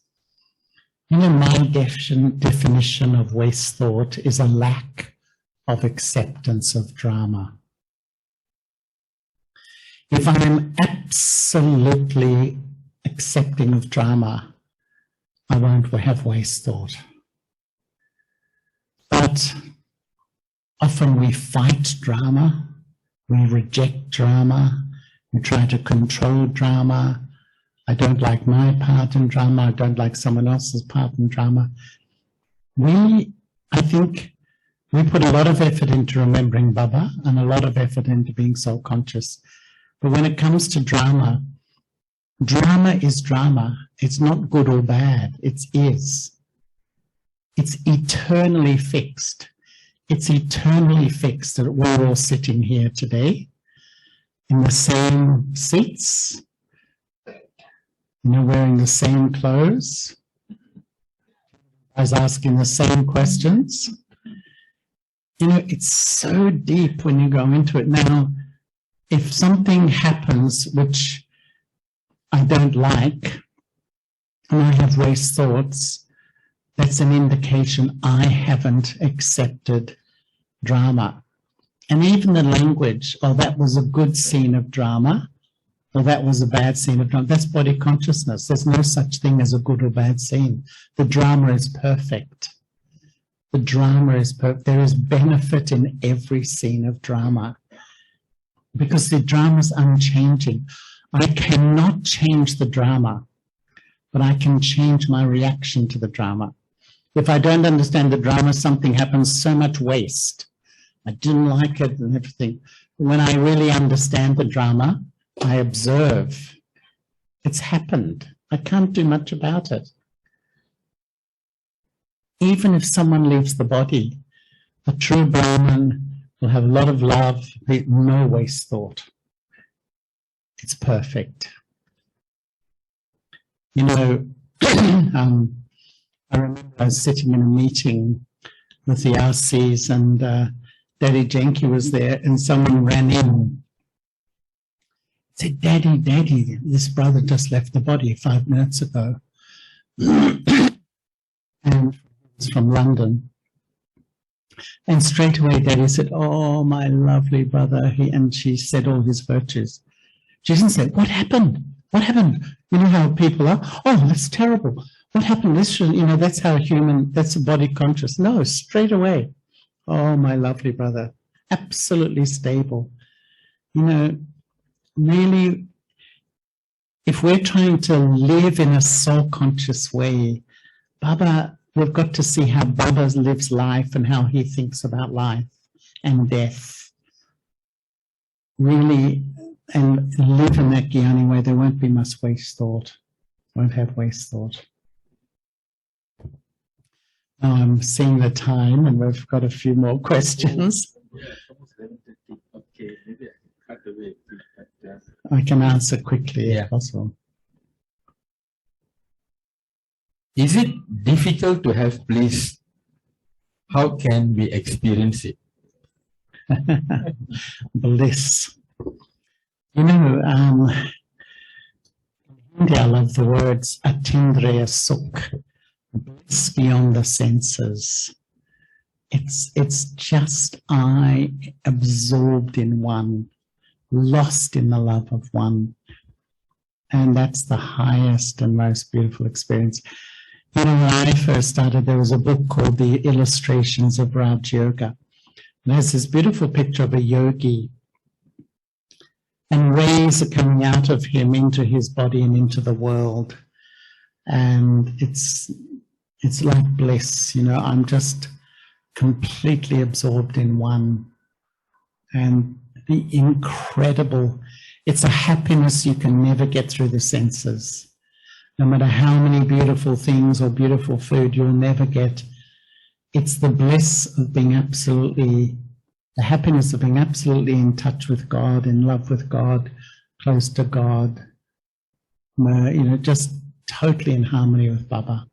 You know, my definition of waste thought is a lack of acceptance of drama. If I'm absolutely accepting of drama, I won't have waste thought. But often we fight drama, we reject drama, we try to control drama. I don't like my part in drama, I don't like someone else's part in drama. I think we put a lot of effort into remembering Baba and a lot of effort into being soul-conscious. But when it comes to drama, drama is drama. It's not good or bad, it is. It's eternally fixed. It's eternally fixed that we're all sitting here today in the same seats, you know, wearing the same clothes. I was asking the same questions. You know, it's so deep when you go into it. Now, if something happens which I don't like, and I have waste thoughts, that's an indication I haven't accepted drama. And even the language, oh, that was a good scene of drama, or that was a bad scene of drama, that's body consciousness. There's no such thing as a good or bad scene. The drama is perfect. The drama is perfect. There is benefit in every scene of drama because the drama is unchanging. I cannot change the drama, but I can change my reaction to the drama. If I don't understand the drama, something happens, so much waste. I didn't like it and everything. When I really understand the drama, I observe. It's happened. I can't do much about it. Even if someone leaves the body, a true Brahman will have a lot of love, no waste thought. It's perfect. You know, I remember I was sitting in a meeting with the RCs and Daddy Jenki was there and someone ran in. Said, Daddy, Daddy, this brother just left the body 5 minutes ago. And it's from London. And straight away Daddy said, oh, my lovely brother. And she said all his virtues. She didn't say, what happened? What happened? You know how people are? Oh, that's terrible. What happened? This should, you know, that's how human, that's a body conscious. No, straight away. Oh, my lovely brother. Absolutely stable. You know, really, if we're trying to live in a soul-conscious way, Baba, we've got to see how Baba lives life and how he thinks about life and death. Really, and live in that Gyani way, there won't be much waste thought. Won't have waste thought. Now I'm seeing the time and we've got a few more questions. Okay, maybe I cut away. I can answer quickly Yeah. if possible. Is it difficult to have bliss? How can we experience it? Bliss. You know, in India I love the words atindriya sukh, bliss beyond the senses. It's just I absorbed in one, lost in the love of one. And that's the highest and most beautiful experience. You know, when I first started, there was a book called The Illustrations of Raj Yoga. And there's this beautiful picture of a yogi. And rays are coming out of him into his body and into the world. And it's like bliss, you know, I'm just completely absorbed in one. And the incredible, it's a happiness you can never get through the senses. No matter how many beautiful things or beautiful food you'll never get, it's the bliss of being absolutely The happiness of being absolutely in touch with God, in love with God, close to God, just totally in harmony with Baba.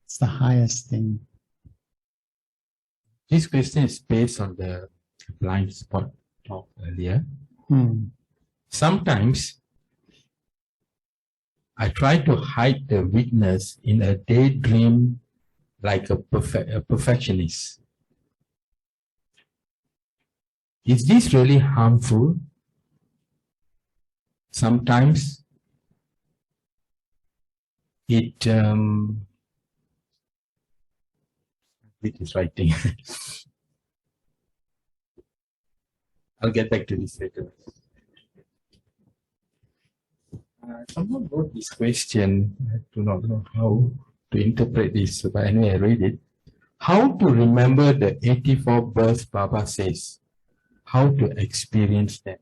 It's the highest thing. This question is based on the blind spot talk earlier. Sometimes I try to hide the weakness in a daydream like a perfectionist. Is this really harmful? Sometimes it is writing. I'll get back to this later. Someone wrote this question. I do not know how to interpret this, but anyway, I read it. How to remember the 84 births Baba says? How to experience them?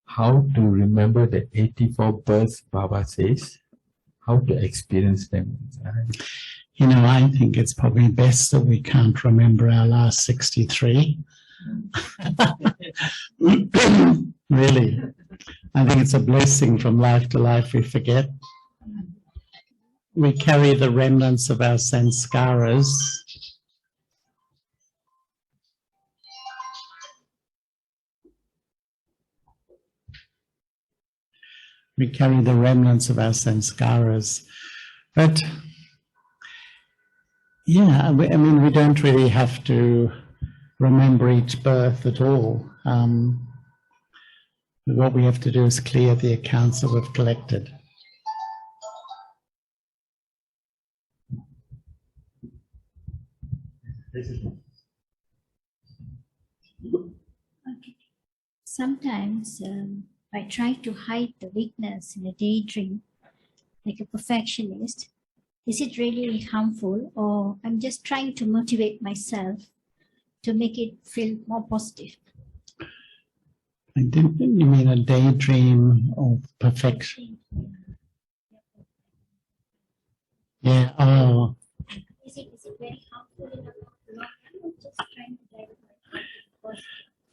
How to remember the 84 births Baba says? How to experience them? I think it's probably best that we can't remember our last 63. Really. I think it's a blessing from life to life we forget. We carry the remnants of our sanskaras. We carry the remnants of our sanskaras. But yeah, we don't really have to remember each birth at all. What we have to do is clear the accounts that we've collected. Sometimes I try to hide the weakness in a daydream, like a perfectionist. Is it really harmful, or I'm just trying to motivate myself to make it feel more positive? You mean a daydream of perfection? Yeah. Oh. Is it very harmful in the long run, or just trying to guide myself?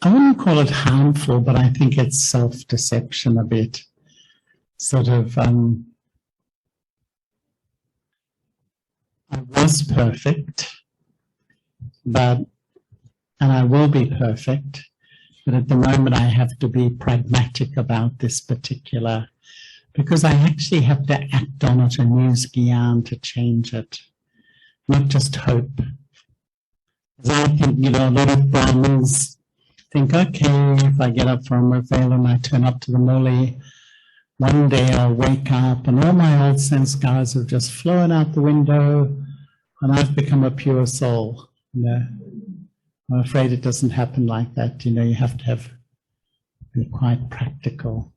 I wouldn't call it harmful, but I think it's self-deception a bit. Sort of, I was perfect, and I will be perfect, but at the moment I have to be pragmatic about this particular, because I actually have to act on it and use Gyan to change it, not just hope. Because I think, a lot of Brahmins think, okay, if I get up from Reveal and I turn up to the Muli, one day I'll wake up and all my old sanskars have just flown out the window and I've become a pure soul. I'm afraid it doesn't happen like that. You have to be quite practical.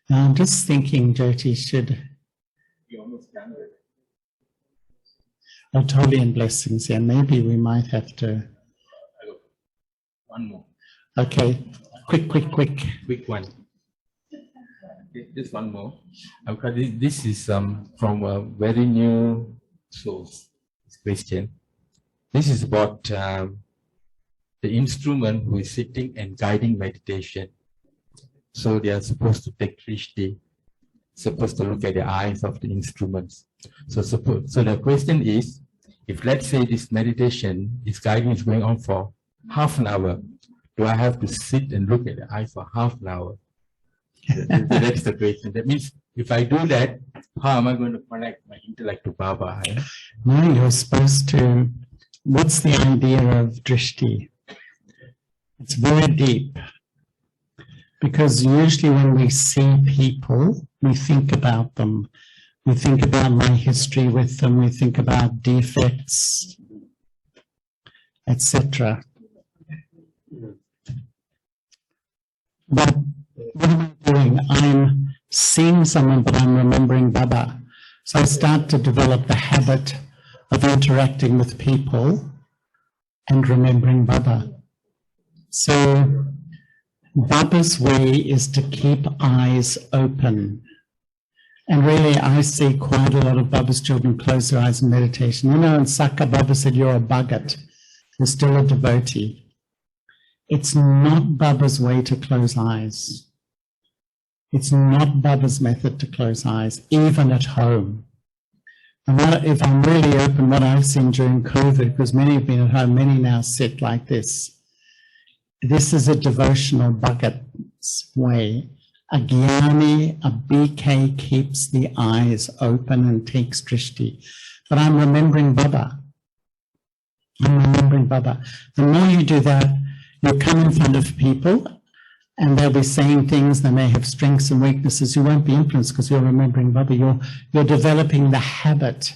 Now I'm just thinking, Jyoti, You almost done it. Oh, totally in blessings, yeah. Maybe we might have to. One more. Okay, quick. Quick one. Just one more. This is from a very new source. This question. This is about the instrument who is sitting and guiding meditation. So they are supposed to take drishti, supposed to look at the eyes of the instruments. So the question is, if let's say this meditation, this guiding is going on for half an hour, do I have to sit and look at the eye for half an hour? That's the question. That means if I do that, how am I going to connect my intellect to Baba? Yeah? No, you're supposed to. What's the idea of drishti? It's very deep. Because usually when we see people, we think about them. We think about my history with them. We think about defects, etc. But what am I doing? I'm seeing someone, but I'm remembering Baba. So I start to develop the habit of interacting with people and remembering Baba. So Baba's way is to keep eyes open. And really, I see quite a lot of Baba's children close their eyes in meditation. In Saka, Baba said, you're a bhagat. is still a devotee. It's not Baba's way to close eyes. It's not Baba's method to close eyes, even at home. And if I'm really open, what I've seen during COVID, because many have been at home, many now sit like this. This is a devotional bhagav's way. A jnani, a BK keeps the eyes open and takes drishti. But I'm remembering Baba. I'm remembering Baba. The more you do that, you'll come in front of people and they'll be saying things, they may have strengths and weaknesses. You won't be influenced because you're remembering Baba. You're developing the habit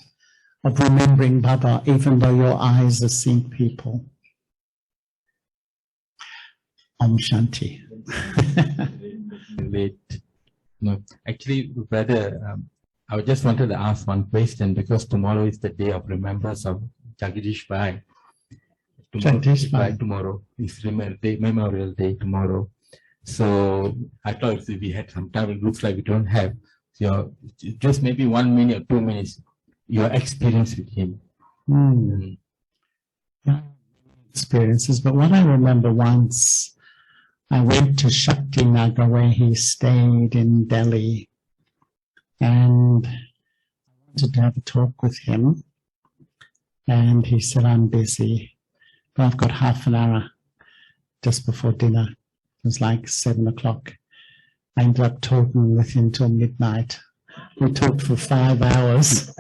of remembering Baba, even though your eyes are seeing people. Om Shanti. Wait. No, actually, brother, I just wanted to ask one question because tomorrow is the day of remembrance of Jagdish Bhai. Jagdish Bhai. Tomorrow is Memorial Day tomorrow. So I thought if we had some time, it looks like we don't have. So just maybe 1 minute or 2 minutes, your experience with him. Experiences, but what I remember once, I went to Shakti Nagar where he stayed in Delhi, and I wanted to have a talk with him, and he said, I'm busy, but I've got half an hour just before dinner. It was like 7 o'clock. I ended up talking with him till midnight. We talked for 5 hours.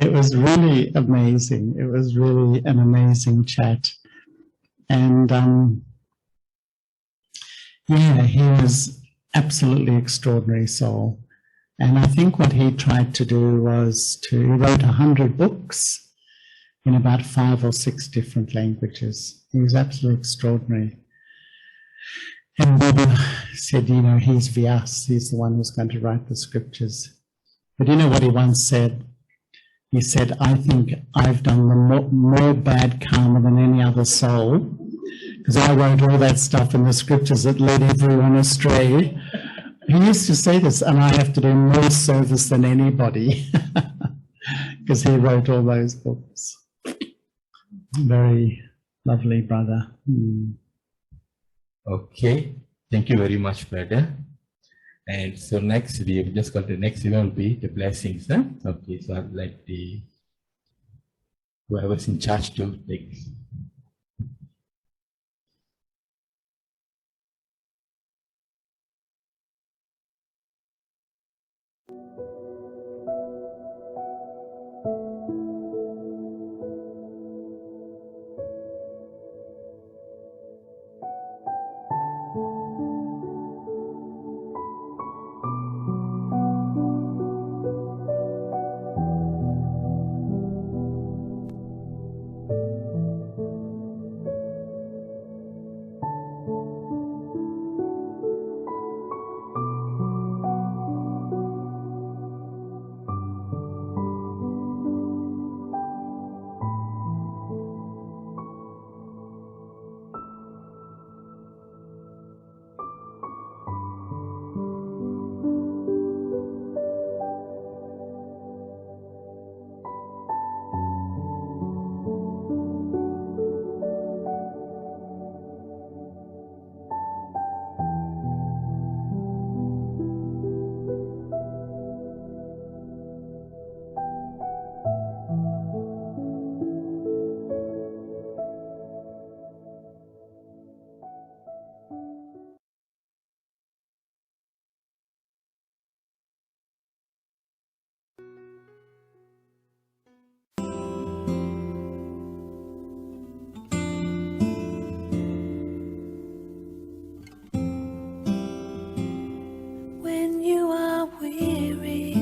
It was really amazing. It was really an amazing chat. And yeah, he was absolutely extraordinary soul. And I think what he tried to do was he wrote 100 books in about 5 or 6 different languages. He was absolutely extraordinary. And Baba said, you know, he's Vyas, he's the one who's going to write the scriptures. But you know what he once said? He said, I think I've done more bad karma than any other soul, because I wrote all that stuff in the scriptures that led everyone astray. He used to say this, and I have to do more service than anybody, because he wrote all those books. Very lovely brother. Okay, thank you very much, brother. And so next, we have just got the next event will be the blessings. Huh? Okay, so I'd like whoever's in charge to take. When you are weary,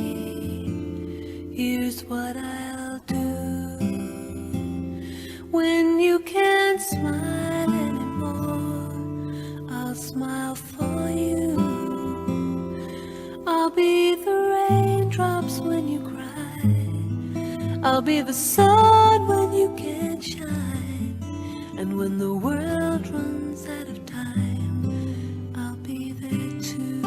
here's what I'll do. When you can't smile anymore, I'll smile for you. I'll be the raindrops when you cry. I'll be the sun when you can't shine. And when the world runs out of time, I'll be there too.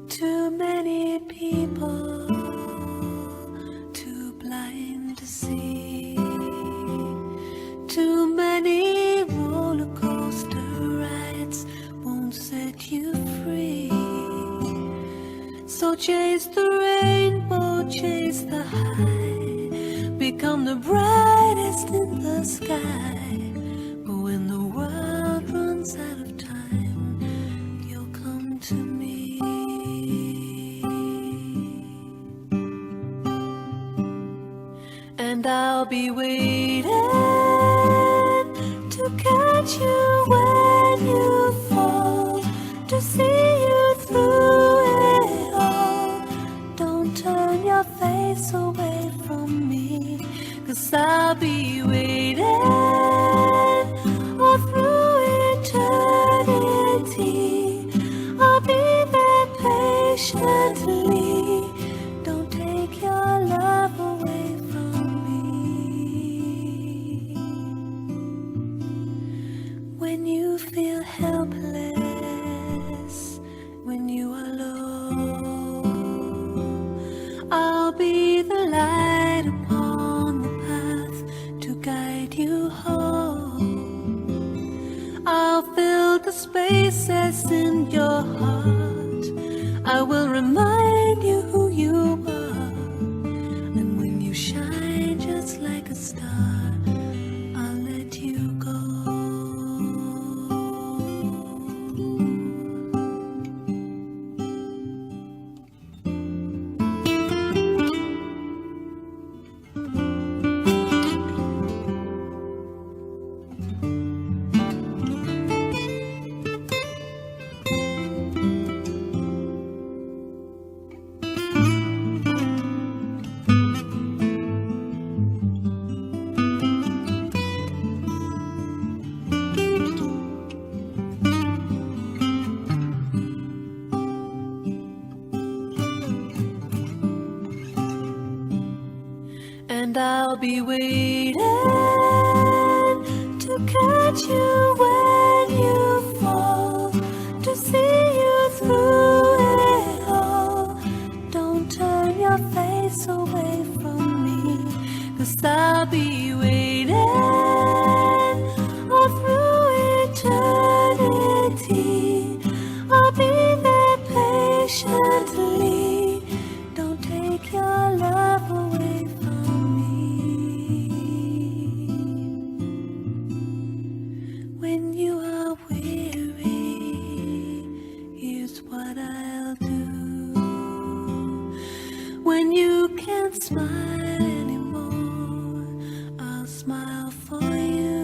Too many people chase the rainbow, chase the high, become the brightest in the sky. But when the world runs out of time, you'll come to me. And I'll be waiting to catch you when you fall, to see you through it all. Don't turn your face away from me, 'cause I'll be waiting all through eternity. I'll be there patiently. Don't take your love away from me. When you feel helpless, when you are low, I'll be the light upon the path to guide you home. I'll fill the spaces in your heart. I will remind you who you are. And when you shine just like a star, I'll let you go. And I'll be waiting to catch you when you fall, to see you through it all. Don't turn your face away from me, 'cause I'll be waiting all through eternity. I'll be there patiently. Don't take your love away from me. When you are weary, here's what I'll do. When you can't smile anymore, I'll smile for you.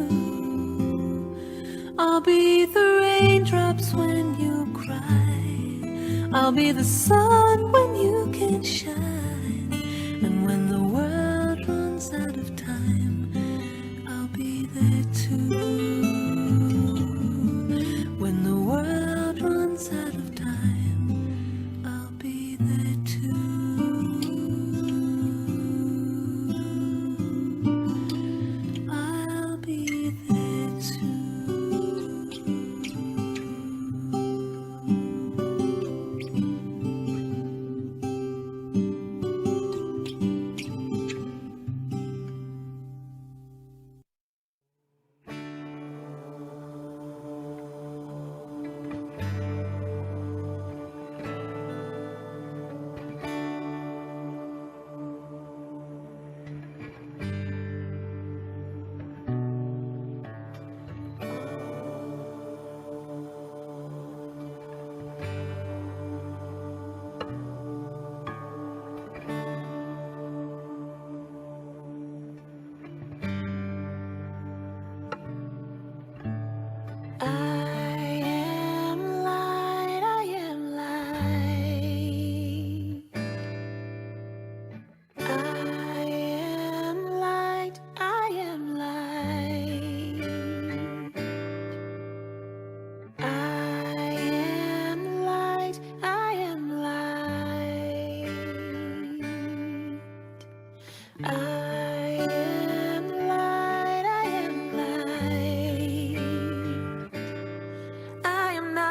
I'll be the raindrops when you cry. I'll be the sun when you can shine. And when the world runs out of time, I'll be there too. When the world runs out of time, I'll be there too. I'll be there too.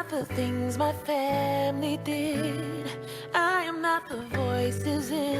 The things my family did, I am not the voices in